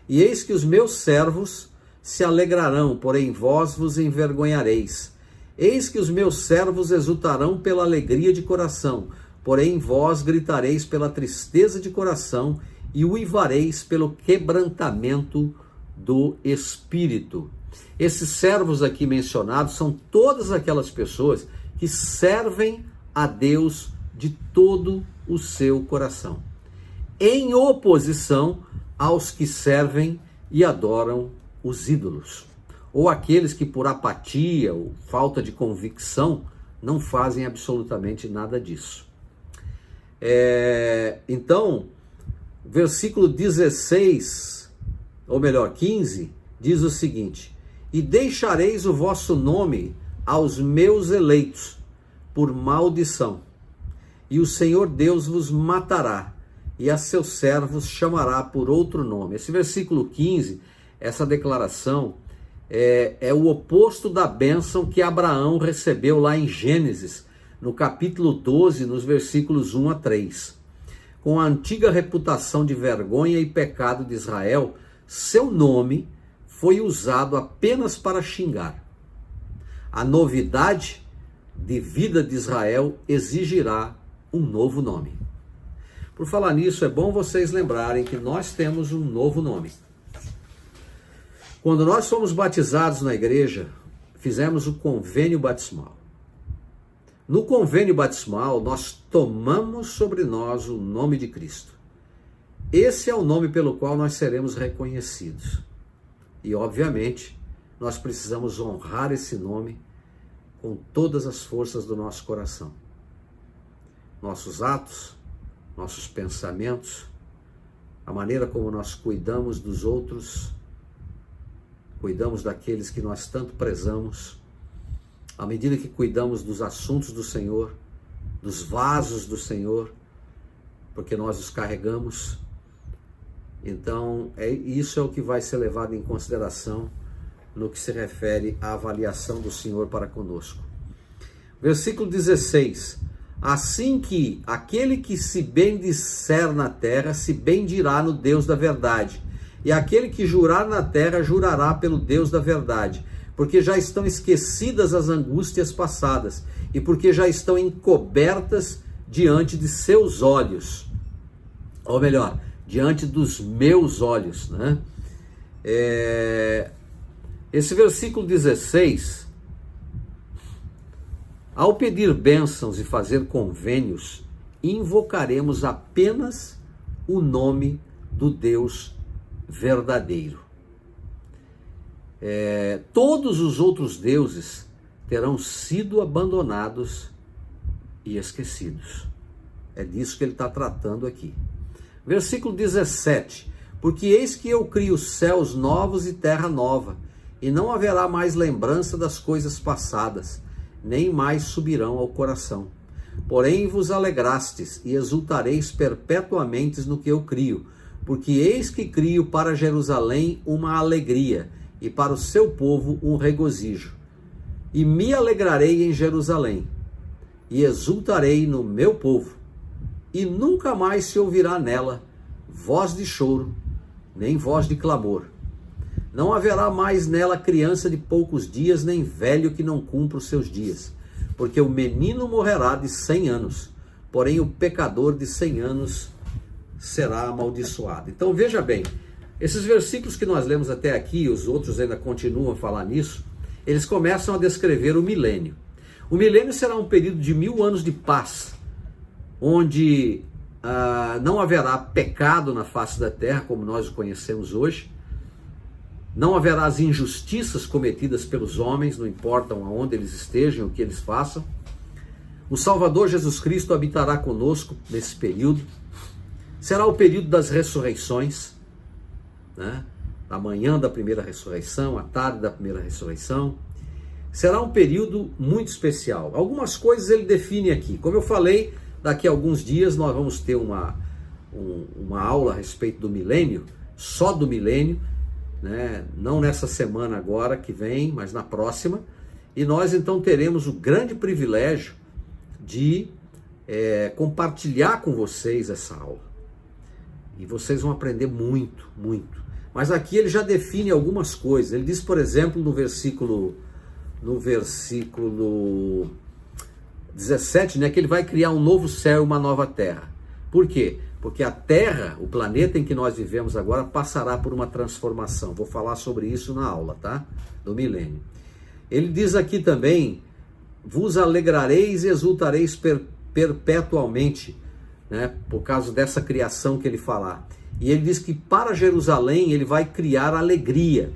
E eis que os meus servos se alegrarão, porém vós vos envergonhareis. Eis que os meus servos exultarão pela alegria de coração, porém vós gritareis pela tristeza de coração e uivareis pelo quebrantamento do espírito. Esses servos aqui mencionados são todas aquelas pessoas que servem a Deus de todo o seu coração, em oposição aos que servem e adoram os ídolos, ou aqueles que por apatia ou falta de convicção não fazem absolutamente nada disso. Então, versículo 16, ou melhor, 15, diz o seguinte: e deixareis o vosso nome aos meus eleitos por maldição, e o Senhor Deus vos matará, e a seus servos chamará por outro nome. Esse versículo 15, essa declaração, é o oposto da bênção que Abraão recebeu lá em Gênesis, no capítulo 12, nos versículos 1 a 3. Com a antiga reputação de vergonha e pecado de Israel, seu nome foi usado apenas para xingar. A novidade de vida de Israel exigirá um novo nome. Por falar nisso, é bom vocês lembrarem que nós temos um novo nome. Quando nós fomos batizados na igreja, fizemos o convênio batismal. No convênio batismal, nós tomamos sobre nós o nome de Cristo. Esse é o nome pelo qual nós seremos reconhecidos. E, obviamente, nós precisamos honrar esse nome com todas as forças do nosso coração. Nossos atos, nossos pensamentos, a maneira como nós cuidamos dos outros, cuidamos daqueles que nós tanto prezamos, à medida que cuidamos dos assuntos do Senhor, dos vasos do Senhor, porque nós os carregamos. Então, isso é o que vai ser levado em consideração no que se refere à avaliação do Senhor para conosco. Versículo 16. Assim que aquele que se bendisser na terra, se bendirá no Deus da verdade. E aquele que jurar na terra, jurará pelo Deus da verdade. Porque já estão esquecidas as angústias passadas, e porque já estão encobertas diante de seus olhos. Ou melhor, diante dos meus olhos, né? Esse versículo 16, ao pedir bênçãos e fazer convênios, invocaremos apenas o nome do Deus verdadeiro. Todos os outros deuses terão sido abandonados e esquecidos. É disso que ele está tratando aqui. Versículo 17. Porque eis que eu crio céus novos e terra nova, e não haverá mais lembrança das coisas passadas, nem mais subirão ao coração. Porém vos alegrastes e exultareis perpetuamente no que eu crio, porque eis que crio para Jerusalém uma alegria, e para o seu povo um regozijo. E me alegrarei em Jerusalém, e exultarei no meu povo, e nunca mais se ouvirá nela voz de choro, nem voz de clamor. Não haverá mais nela criança de poucos dias, nem velho que não cumpra os seus dias, porque o menino morrerá de 100 anos, porém o pecador de 100 anos será amaldiçoado. Então veja bem, esses versículos que nós lemos até aqui, os outros ainda continuam a falar nisso, eles começam a descrever o milênio. O milênio será um período de 1000 anos de paz, onde não haverá pecado na face da terra, como nós o conhecemos hoje. Não haverá as injustiças cometidas pelos homens, não importam aonde eles estejam, o que eles façam. O Salvador Jesus Cristo habitará conosco nesse período. Será o período das ressurreições, né? Da manhã da primeira ressurreição, à tarde da primeira ressurreição. Será um período muito especial. Algumas coisas ele define aqui. Como eu falei, daqui a alguns dias nós vamos ter uma aula a respeito do milênio, só do milênio, né? Não nessa semana agora que vem, mas na próxima. E nós então teremos o grande privilégio de compartilhar com vocês essa aula. E vocês vão aprender muito, muito. Mas aqui ele já define algumas coisas. Ele diz, por exemplo, no versículo 17, né, que ele vai criar um novo céu e uma nova terra. Por quê? Porque a terra, o planeta em que nós vivemos agora, passará por uma transformação. Vou falar sobre isso na aula, tá? Do milênio. Ele diz aqui também, vos alegrareis e exultareis perpetuamente, né, por causa dessa criação que ele falar. E ele diz que para Jerusalém ele vai criar alegria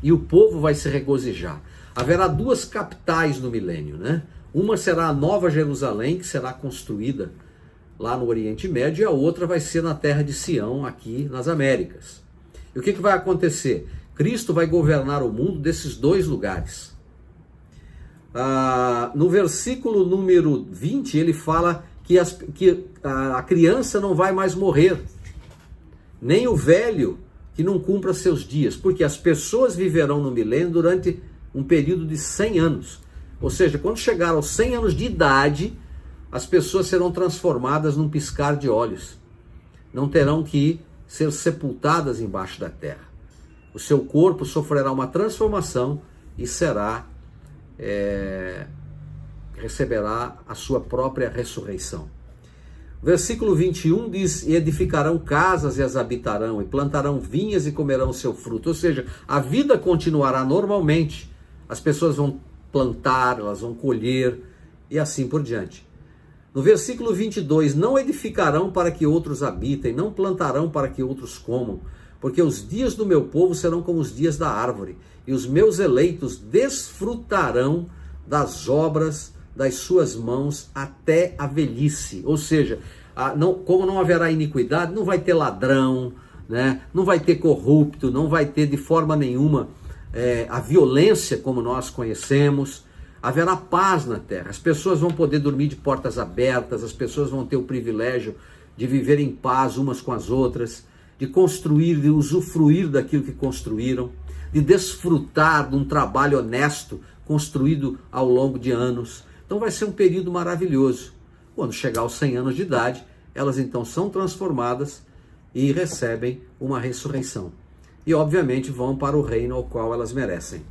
e o povo vai se regozijar. Haverá duas capitais no milênio, né? Uma será a Nova Jerusalém, que será construída lá no Oriente Médio, e a outra vai ser na terra de Sião, aqui nas Américas. E o que vai acontecer? Cristo vai governar o mundo desses dois lugares. No versículo número 20, ele fala que a criança não vai mais morrer, nem o velho que não cumpra seus dias, porque as pessoas viverão no milênio durante um período de 100 anos. Ou seja, quando chegar aos 100 anos de idade, as pessoas serão transformadas num piscar de olhos. Não terão que ser sepultadas embaixo da terra. O seu corpo sofrerá uma transformação e receberá a sua própria ressurreição. Versículo 21 diz, e edificarão casas e as habitarão, e plantarão vinhas e comerão seu fruto. Ou seja, a vida continuará normalmente. As pessoas vão plantar, elas vão colher, e assim por diante. No versículo 22, não edificarão para que outros habitem, não plantarão para que outros comam, porque os dias do meu povo serão como os dias da árvore, e os meus eleitos desfrutarão das obras das suas mãos até a velhice. Ou seja, como não haverá iniquidade, não vai ter ladrão, né? Não vai ter corrupto, não vai ter de forma nenhuma a violência como nós conhecemos. Haverá paz na terra, as pessoas vão poder dormir de portas abertas, as pessoas vão ter o privilégio de viver em paz umas com as outras, de construir, de usufruir daquilo que construíram, de desfrutar de um trabalho honesto construído ao longo de anos. Então vai ser um período maravilhoso. Quando chegar aos 100 anos de idade, elas então são transformadas e recebem uma ressurreição. E obviamente vão para o reino ao qual elas merecem.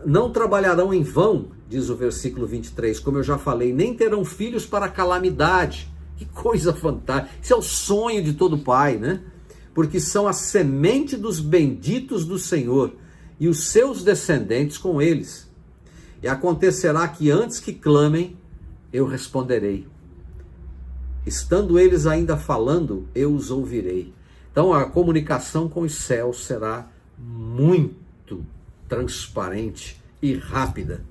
Não trabalharão em vão, diz o versículo 23, como eu já falei, nem terão filhos para calamidade. Que coisa fantástica! Isso é o sonho de todo pai, né? Porque são a semente dos benditos do Senhor e os seus descendentes com eles. E acontecerá que antes que clamem, eu responderei. Estando eles ainda falando, eu os ouvirei. Então a comunicação com os céus será muito transparente e rápida.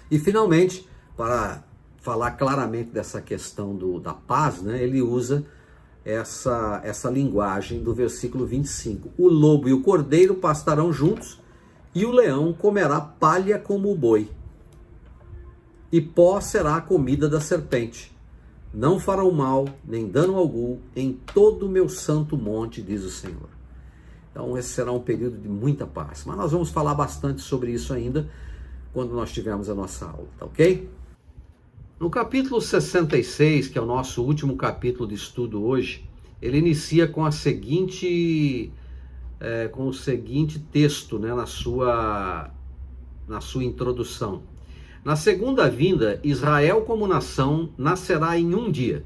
E finalmente, para falar claramente dessa questão da paz, né, ele usa essa linguagem do versículo 25. O lobo e o cordeiro pastarão juntos, e o leão comerá palha como o boi. E pó será a comida da serpente. Não farão mal, nem dano algum, em todo o meu santo monte, diz o Senhor. Então esse será um período de muita paz. Mas nós vamos falar bastante sobre isso ainda, quando nós tivermos a nossa aula, tá ok? No capítulo 66, que é o nosso último capítulo de estudo hoje, ele inicia com o seguinte texto, né, na sua introdução. Na segunda vinda, Israel como nação nascerá em um dia.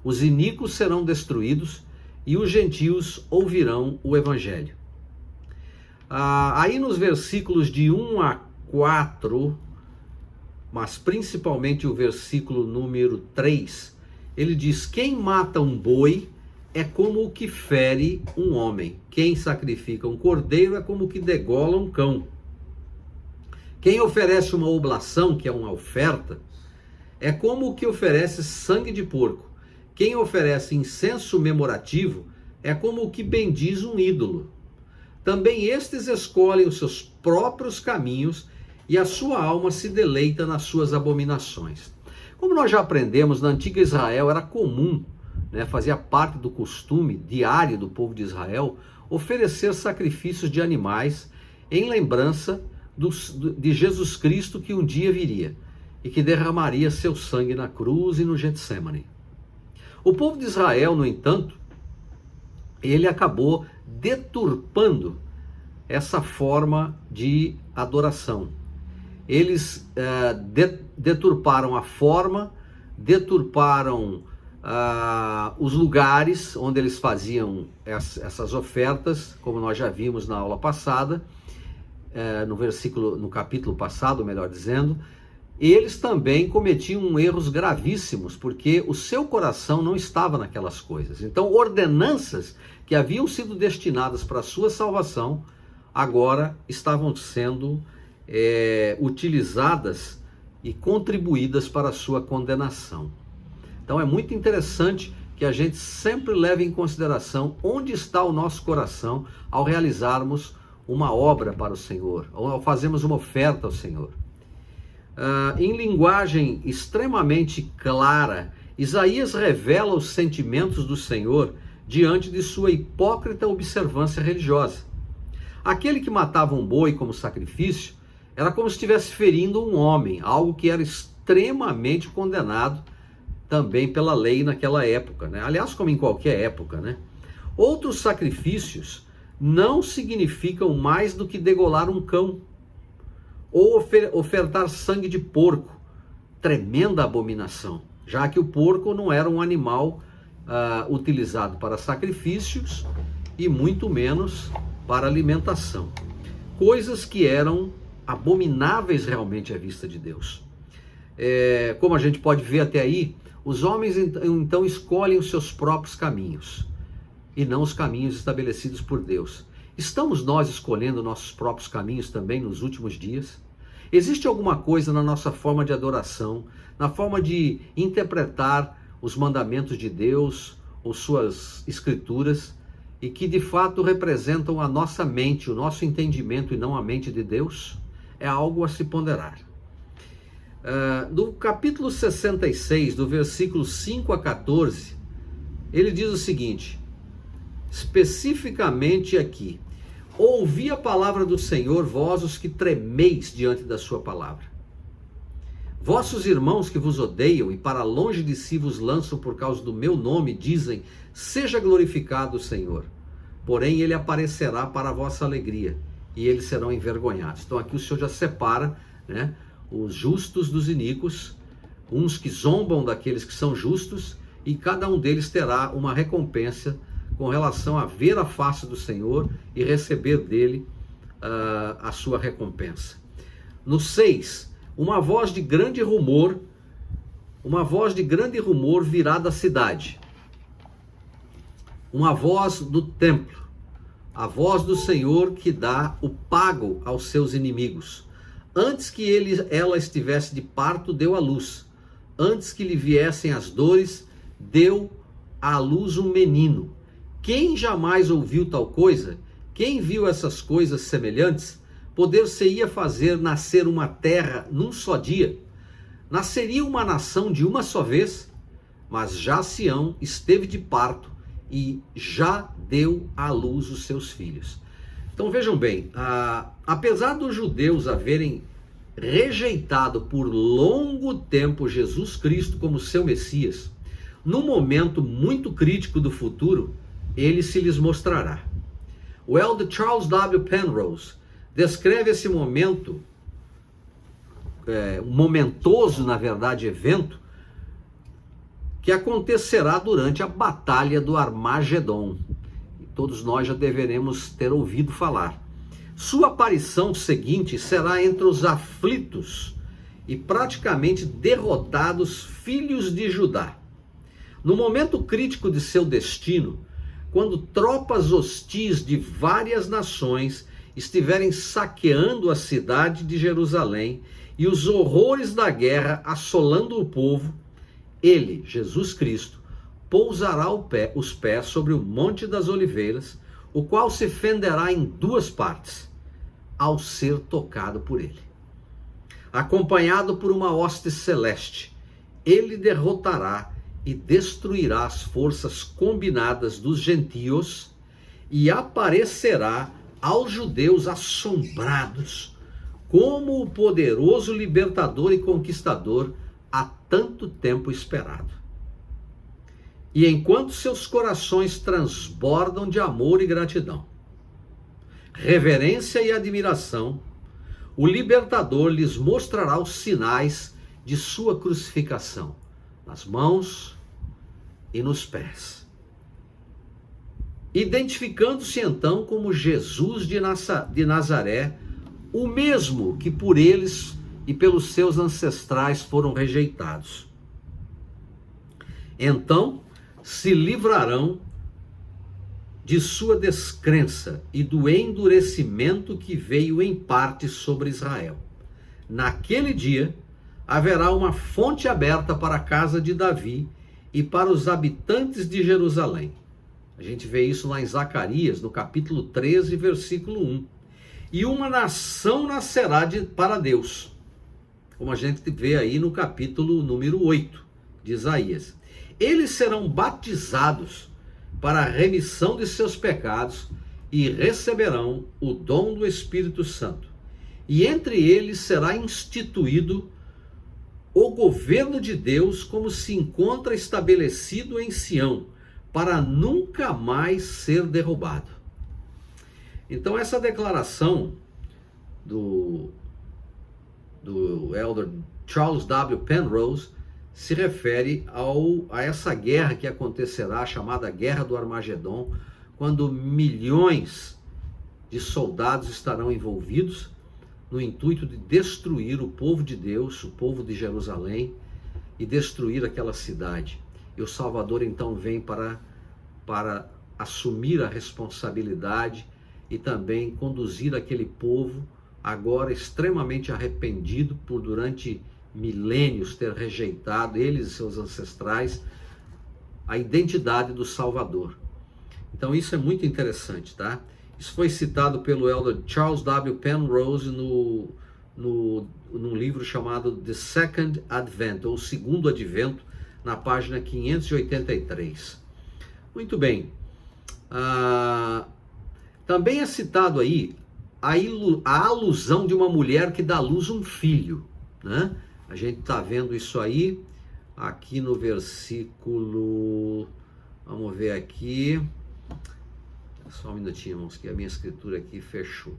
Os iníquos serão destruídos e os gentios ouvirão o evangelho. Aí nos versículos de 1 a 4, mas principalmente o versículo número 3, ele diz: quem mata um boi é como o que fere um homem. Quem sacrifica um cordeiro é como o que degola um cão. Quem oferece uma oblação, que é uma oferta, é como o que oferece sangue de porco. Quem oferece incenso memorativo é como o que bendiz um ídolo. Também estes escolhem os seus próprios caminhos e a sua alma se deleita nas suas abominações. Como nós já aprendemos, na antiga Israel era comum, né, fazia parte do costume diário do povo de Israel, oferecer sacrifícios de animais em lembrança de Jesus Cristo que um dia viria e que derramaria seu sangue na cruz e no Getsemane. O povo de Israel, no entanto, ele acabou deturpando essa forma de adoração. Eles deturparam a forma, deturparam os lugares onde eles faziam essas ofertas, como nós já vimos na aula passada, no capítulo passado, melhor dizendo. Eles também cometiam erros gravíssimos, porque o seu coração não estava naquelas coisas. Então, ordenanças que haviam sido destinadas para a sua salvação, agora estavam sendo utilizadas e contribuídas para a sua condenação. Então é muito interessante que a gente sempre leve em consideração onde está o nosso coração ao realizarmos uma obra para o Senhor, ou ao fazermos uma oferta ao Senhor. Em linguagem extremamente clara, Isaías revela os sentimentos do Senhor diante de sua hipócrita observância religiosa. Aquele que matava um boi como sacrifício era como se estivesse ferindo um homem, algo que era extremamente condenado também pela lei naquela época, né? Aliás, como em qualquer época, né? Outros sacrifícios não significam mais do que degolar um cão ou ofertar sangue de porco, tremenda abominação, já que o porco não era um animal utilizado para sacrifícios e muito menos para alimentação. Coisas que eram abomináveis realmente à vista de Deus. Como a gente pode ver até aí, os homens então escolhem os seus próprios caminhos e não os caminhos estabelecidos por Deus. Estamos nós escolhendo nossos próprios caminhos também nos últimos dias? Existe alguma coisa na nossa forma de adoração, na forma de interpretar os mandamentos de Deus ou suas escrituras, e que de fato representam a nossa mente, o nosso entendimento e não a mente de Deus? É algo a se ponderar. Do capítulo 66, do versículo 5 a 14, ele diz o seguinte, especificamente aqui: ouvi a palavra do Senhor, vós os que tremeis diante da sua palavra. Vossos irmãos que vos odeiam e para longe de si vos lançam por causa do meu nome, dizem, seja glorificado o Senhor. Porém ele aparecerá para a vossa alegria, e eles serão envergonhados. Então aqui o Senhor já separa, né, os justos dos iníquos, uns que zombam daqueles que são justos, e cada um deles terá uma recompensa com relação a ver a face do Senhor e receber dele a sua recompensa. No 6, uma voz de grande rumor virá da cidade. Uma voz do templo, a voz do Senhor que dá o pago aos seus inimigos. Antes que ela estivesse de parto, deu à luz. Antes que lhe viessem as dores, deu à luz um menino. Quem jamais ouviu tal coisa? Quem viu essas coisas semelhantes? Poder-se-ia fazer nascer uma terra num só dia? Nasceria uma nação de uma só vez? Mas já Sião esteve de parto e já deu à luz os seus filhos. Então vejam bem, apesar dos judeus haverem rejeitado por longo tempo Jesus Cristo como seu Messias, num momento muito crítico do futuro, ele se lhes mostrará. O elder Charles W. Penrose descreve esse momento, momentoso, na verdade, evento, que acontecerá durante a Batalha do Armagedon. Todos nós já deveremos ter ouvido falar. Sua aparição seguinte será entre os aflitos e praticamente derrotados filhos de Judá. No momento crítico de seu destino, quando tropas hostis de várias nações estiverem saqueando a cidade de Jerusalém e os horrores da guerra assolando o povo, ele, Jesus Cristo, pousará os pés sobre o Monte das Oliveiras, o qual se fenderá em duas partes, ao ser tocado por ele. Acompanhado por uma hoste celeste, ele derrotará e destruirá as forças combinadas dos gentios e aparecerá aos judeus assombrados como o poderoso libertador e conquistador há tanto tempo esperado. E enquanto seus corações transbordam de amor e gratidão, reverência e admiração, o libertador lhes mostrará os sinais de sua crucificação, nas mãos e nos pés, identificando-se então como Jesus de Nazaré, o mesmo que por eles e pelos seus ancestrais foram rejeitados. Então se livrarão de sua descrença e do endurecimento que veio em parte sobre Israel. Naquele dia haverá uma fonte aberta para a casa de Davi e para os habitantes de Jerusalém. A gente vê isso lá em Zacarias, no capítulo 13, versículo 1. E uma nação nascerá para Deus, como a gente vê aí no capítulo número 8 de Isaías. Eles serão batizados para a remissão de seus pecados e receberão o dom do Espírito Santo. E entre eles será instituído o governo de Deus, como se encontra estabelecido em Sião, para nunca mais ser derrubado. Então essa declaração do elder Charles W. Penrose se refere a essa guerra que acontecerá, chamada Guerra do Armagedon, quando milhões de soldados estarão envolvidos no intuito de destruir o povo de Deus, o povo de Jerusalém, e destruir aquela cidade. E o Salvador então vem para assumir a responsabilidade e também conduzir aquele povo, agora extremamente arrependido por durante milênios ter rejeitado, eles e seus ancestrais, a identidade do Salvador. Então isso é muito interessante, tá? Isso foi citado pelo elder Charles W. Penrose num livro chamado The Second Advent, ou Segundo Advento, na página 583. Muito bem. Também é citado aí a alusão de uma mulher que dá à luz um filho, né? A gente está vendo isso aí, aqui no versículo, vamos ver aqui, só um minutinho, irmãos, que a minha escritura aqui fechou.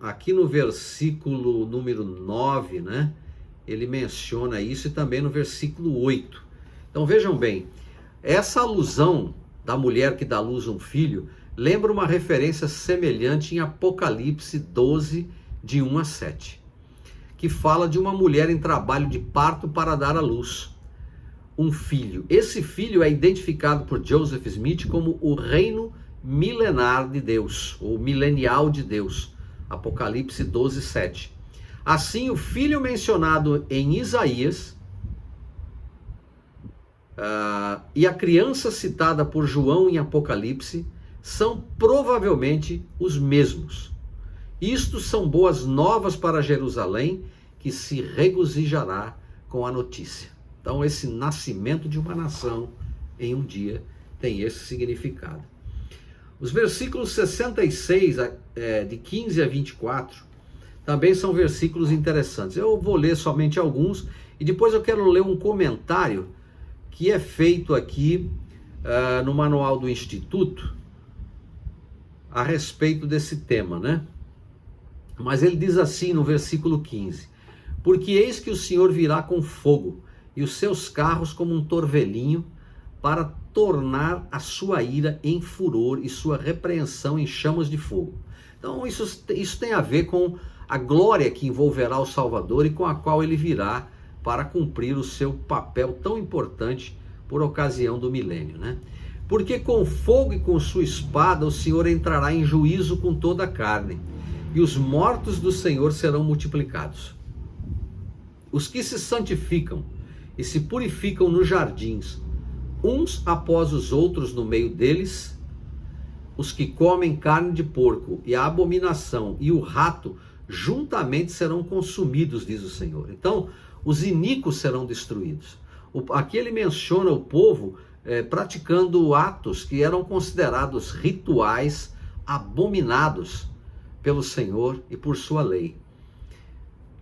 Aqui no versículo número 9, né? Ele menciona isso, e também no versículo 8. Então vejam bem, essa alusão da mulher que dá à luz um filho lembra uma referência semelhante em Apocalipse 12, de 1 a 7, que fala de uma mulher em trabalho de parto para dar à luz um filho. Esse filho é identificado por Joseph Smith como o reino milenar de Deus, ou milenial de Deus, Apocalipse 12, 7. Assim, o filho mencionado em Isaías e a criança citada por João em Apocalipse são provavelmente os mesmos. Isto são boas novas para Jerusalém, que se regozijará com a notícia. Então, esse nascimento de uma nação em um dia tem esse significado. Os versículos 66, de 15 a 24, também são versículos interessantes. Eu vou ler somente alguns e depois eu quero ler um comentário que é feito aqui no manual do Instituto a respeito desse tema, né? Mas ele diz assim no versículo 15: porque eis que o Senhor virá com fogo e os seus carros como um torvelinho, para tornar a sua ira em furor e sua repreensão em chamas de fogo. Então isso tem a ver com a glória que envolverá o Salvador e com a qual ele virá para cumprir o seu papel tão importante por ocasião do milênio, né? Porque com fogo e com sua espada o Senhor entrará em juízo com toda a carne, e os mortos do Senhor serão multiplicados. Os que se santificam e se purificam nos jardins, uns após os outros no meio deles, os que comem carne de porco e a abominação e o rato juntamente serão consumidos, diz o Senhor. Então, os iníquos serão destruídos. Aqui ele menciona o povo praticando atos que eram considerados rituais abominados pelo Senhor e por sua lei.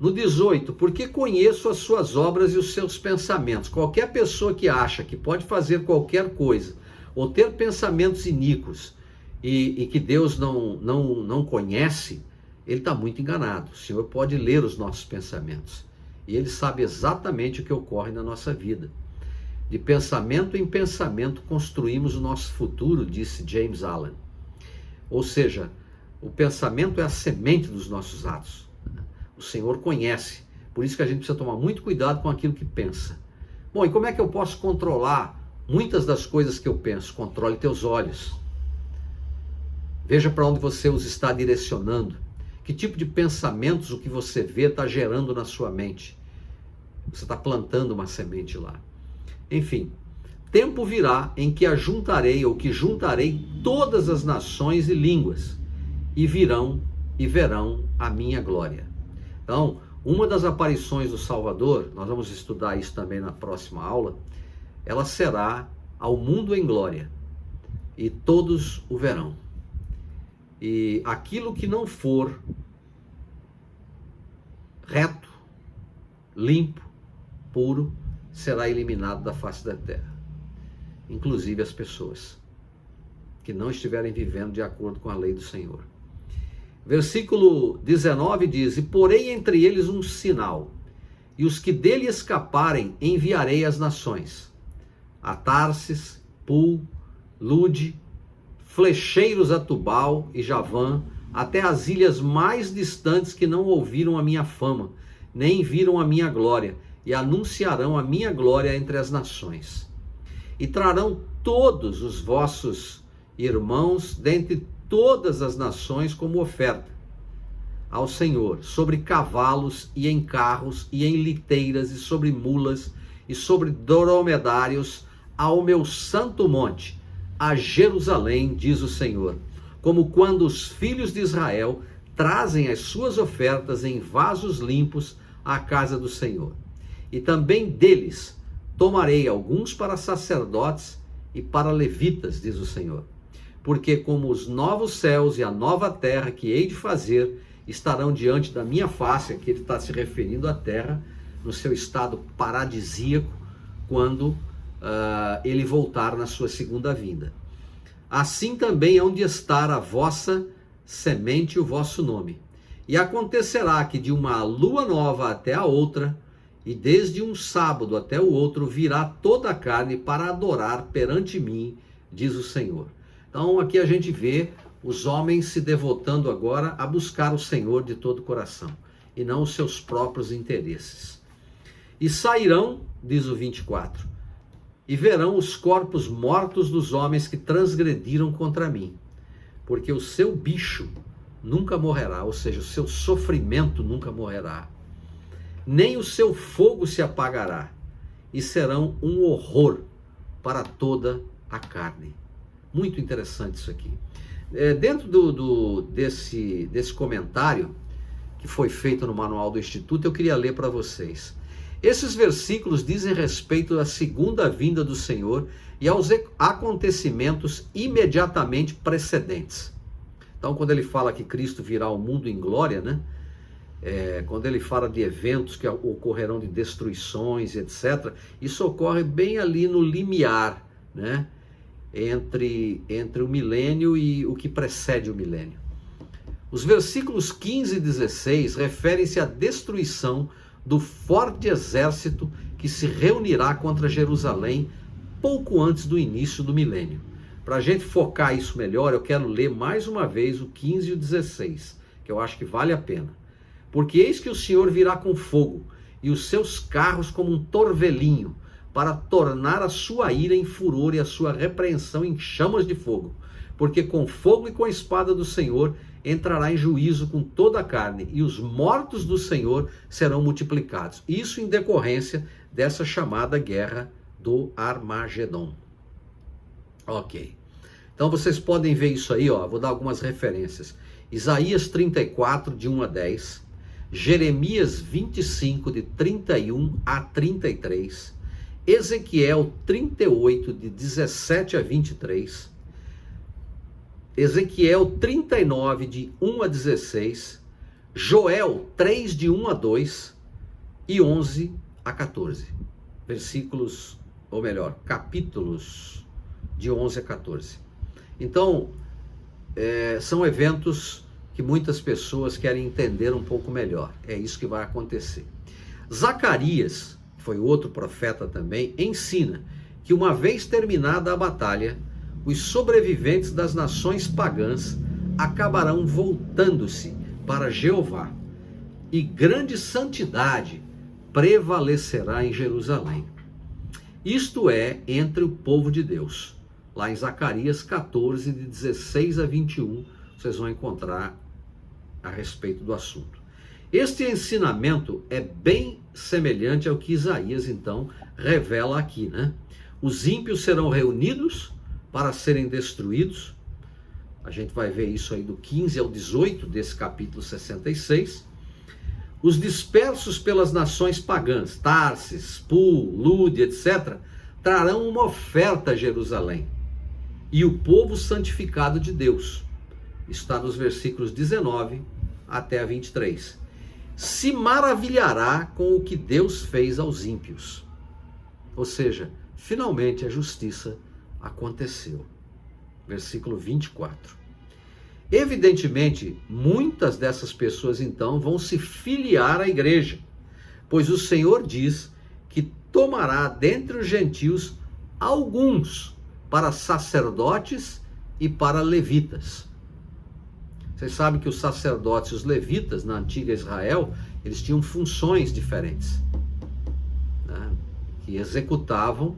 No 18, porque conheço as suas obras e os seus pensamentos. Qualquer pessoa que acha que pode fazer qualquer coisa, ou ter pensamentos iníquos, e que Deus não conhece, ele está muito enganado. O Senhor pode ler os nossos pensamentos, e Ele sabe exatamente o que ocorre na nossa vida. De pensamento em pensamento construímos o nosso futuro, disse James Allen. Ou seja, o pensamento é a semente dos nossos atos. O Senhor conhece, por isso que a gente precisa tomar muito cuidado com aquilo que pensa. Bom, e como é que eu posso controlar muitas das coisas que eu penso? Controle teus olhos. Veja para onde você os está direcionando. Que tipo de pensamentos o que você vê está gerando na sua mente? Você está plantando uma semente lá. Enfim, tempo virá em que juntarei todas as nações e línguas, e virão e verão a minha glória. Então, uma das aparições do Salvador, nós vamos estudar isso também na próxima aula, ela será ao mundo em glória, e todos o verão. E aquilo que não for reto, limpo, puro, será eliminado da face da terra. Inclusive as pessoas que não estiverem vivendo de acordo com a lei do Senhor. Versículo 19 diz: e porei entre eles um sinal, e os que dele escaparem enviarei às nações, a Tarsis, Pul, Lude, flecheiros a Tubal e Javã, até as ilhas mais distantes que não ouviram a minha fama, nem viram a minha glória, e anunciarão a minha glória entre as nações. E trarão todos os vossos irmãos dentre todas as nações como oferta ao Senhor, sobre cavalos e em carros e em liteiras e sobre mulas e sobre dromedários, ao meu santo monte, a Jerusalém, diz o Senhor, como quando os filhos de Israel trazem as suas ofertas em vasos limpos à casa do Senhor. E também deles tomarei alguns para sacerdotes e para levitas, diz o Senhor. Porque como os novos céus e a nova terra que hei de fazer estarão diante da minha face, aqui ele está se referindo à terra, no seu estado paradisíaco, quando ele voltar na sua segunda vinda. Assim também hão de estar a vossa semente e o vosso nome. E acontecerá que de uma lua nova até a outra, e desde um sábado até o outro, virá toda a carne para adorar perante mim, diz o Senhor. Então aqui a gente vê os homens se devotando agora a buscar o Senhor de todo o coração, e não os seus próprios interesses. E sairão, diz o 24, e verão os corpos mortos dos homens que transgrediram contra mim, porque o seu bicho nunca morrerá, ou seja, o seu sofrimento nunca morrerá, nem o seu fogo se apagará, e serão um horror para toda a carne. Muito interessante isso aqui. Dentro desse comentário que foi feito no Manual do Instituto, eu queria ler para vocês. Esses versículos dizem respeito à segunda vinda do Senhor e aos acontecimentos imediatamente precedentes. Então, quando ele fala que Cristo virá ao mundo em glória, né? Quando ele fala de eventos que ocorrerão de destruições, etc., isso ocorre bem ali no limiar, né? Entre o milênio e o que precede o milênio. Os versículos 15 e 16 referem-se à destruição do forte exército que se reunirá contra Jerusalém pouco antes do início do milênio. Para a gente focar isso melhor, eu quero ler mais uma vez o 15 e o 16, que eu acho que vale a pena. Porque eis que o Senhor virá com fogo, e os seus carros como um torvelinho, para tornar a sua ira em furor e a sua repreensão em chamas de fogo. Porque com fogo e com a espada do Senhor entrará em juízo com toda a carne, e os mortos do Senhor serão multiplicados. Isso em decorrência dessa chamada guerra do Armagedon. Ok. Então vocês podem ver isso aí, ó. Vou dar algumas referências. Isaías 34, de 1 a 10. Jeremias 25, de 31 a 33. Ezequiel 38, de 17 a 23. Ezequiel 39, de 1 a 16, Joel 3, de 1 a 2 e 11 a 14. Versículos, ou melhor, capítulos de 11 a 14. Então, são eventos que muitas pessoas querem entender um pouco melhor. É isso que vai acontecer. Zacarias, que foi outro profeta também, ensina que uma vez terminada a batalha, os sobreviventes das nações pagãs acabarão voltando-se para Jeová, e grande santidade prevalecerá em Jerusalém. Isto é, entre o povo de Deus. Lá em Zacarias 14, de 16 a 21, vocês vão encontrar a respeito do assunto. Este ensinamento é bem semelhante ao que Isaías, então, revela aqui, né? Os ímpios serão reunidos para serem destruídos. A gente vai ver isso aí do 15 ao 18 desse capítulo 66. Os dispersos pelas nações pagãs, Tarsis, Pul, Lude, etc., trarão uma oferta a Jerusalém. E o povo santificado de Deus, está nos versículos 19 até a 23, se maravilhará com o que Deus fez aos ímpios. Ou seja, finalmente a justiça aconteceu. Versículo 24. Evidentemente, muitas dessas pessoas então vão se filiar à igreja, pois o Senhor diz que tomará dentre os gentios alguns para sacerdotes e para levitas. Vocês sabem que os sacerdotes e os levitas na antiga Israel, eles tinham funções diferentes, né, que executavam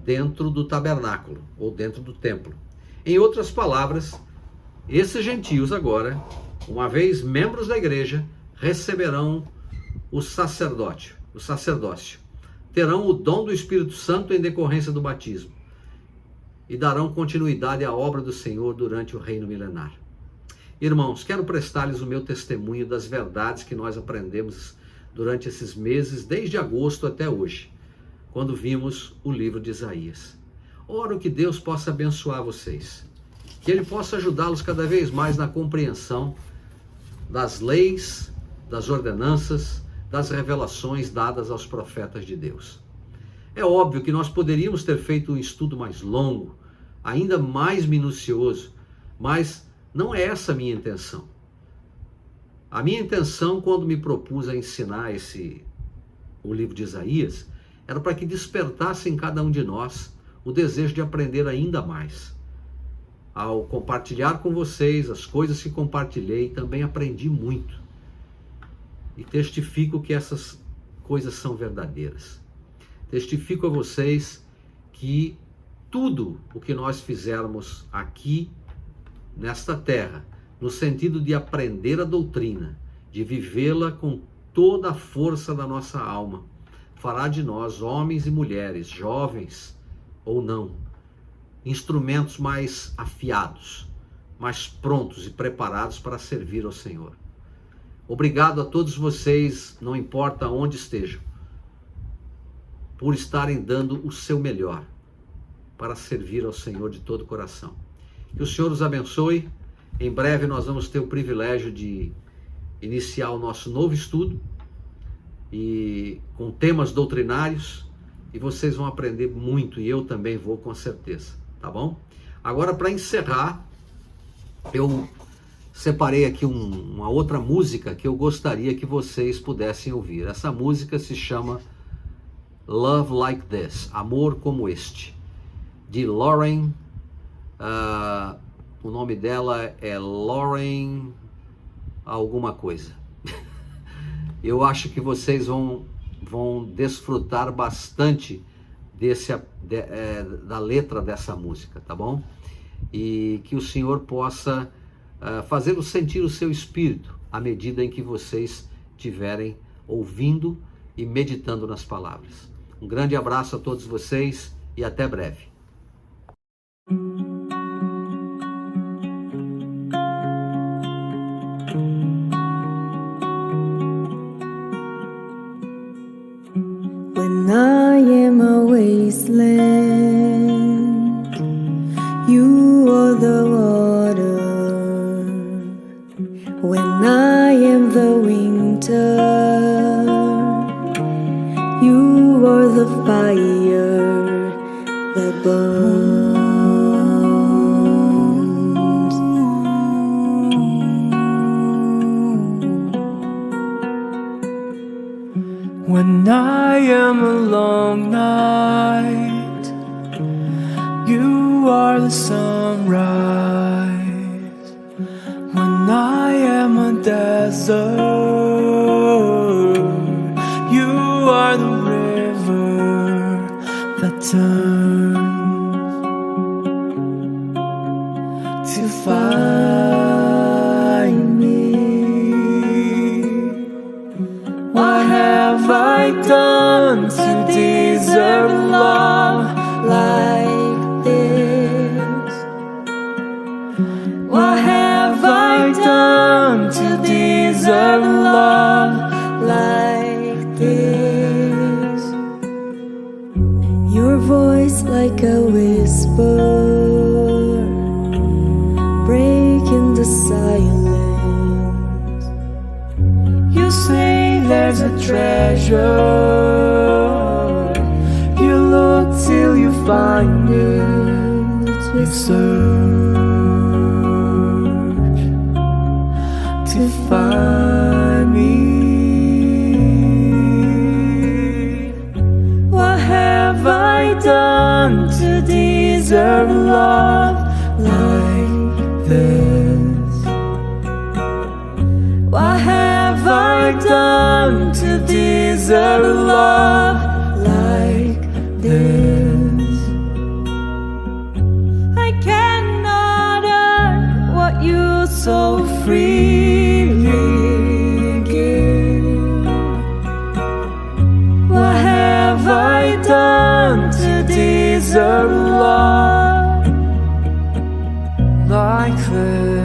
dentro do tabernáculo ou dentro do templo. Em outras palavras, esses gentios agora, uma vez membros da igreja, receberão o sacerdócio, terão o dom do Espírito Santo em decorrência do batismo e darão continuidade à obra do Senhor durante o reino milenar. Irmãos, quero prestar-lhes o meu testemunho das verdades que nós aprendemos durante esses meses, desde agosto até hoje, quando vimos o livro de Isaías. Oro que Deus possa abençoar vocês, que Ele possa ajudá-los cada vez mais na compreensão das leis, das ordenanças, das revelações dadas aos profetas de Deus. É óbvio que nós poderíamos ter feito um estudo mais longo, ainda mais minucioso, mas não é essa a minha intenção. A minha intenção, quando me propus a ensinar o livro de Isaías, era para que despertasse em cada um de nós o desejo de aprender ainda mais. Ao compartilhar com vocês as coisas que compartilhei, também aprendi muito. E testifico que essas coisas são verdadeiras. Testifico a vocês que tudo o que nós fizermos aqui, nesta terra, no sentido de aprender a doutrina, de vivê-la com toda a força da nossa alma, fará de nós, homens e mulheres, jovens ou não, instrumentos mais afiados, mais prontos e preparados para servir ao Senhor. Obrigado a todos vocês, não importa onde estejam, por estarem dando o seu melhor para servir ao Senhor de todo o coração. Que o Senhor os abençoe. Em breve nós vamos ter o privilégio de iniciar o nosso novo estudo e com temas doutrinários, e vocês vão aprender muito, e eu também vou, com certeza, tá bom? Agora, para encerrar, eu separei aqui uma outra música que eu gostaria que vocês pudessem ouvir. Essa música se chama Love Like This, Amor Como Este, de Lauren. O nome dela é Lauren alguma coisa. Eu acho que vocês vão desfrutar bastante da letra dessa música, tá bom? E que o Senhor possa fazê-lo sentir o seu espírito à medida em que vocês estiverem ouvindo e meditando nas palavras. Um grande abraço a todos vocês e até breve. When I am a wasteland, you are the water. When I am the winter, you are the fire that burns. When I am a long night, you are the sunrise. When I am a desert, you are the river that turns to find me. What have I done to deserve love like this? What have I done to deserve love like this? Your voice like a whisper, breaking the silence. You say there's a treasure, you look till you find it, you search to find me. What have I done to deserve love like this? What have I done to deserve love like this? I cannot earn what you so freely give. What have I done to deserve love like this?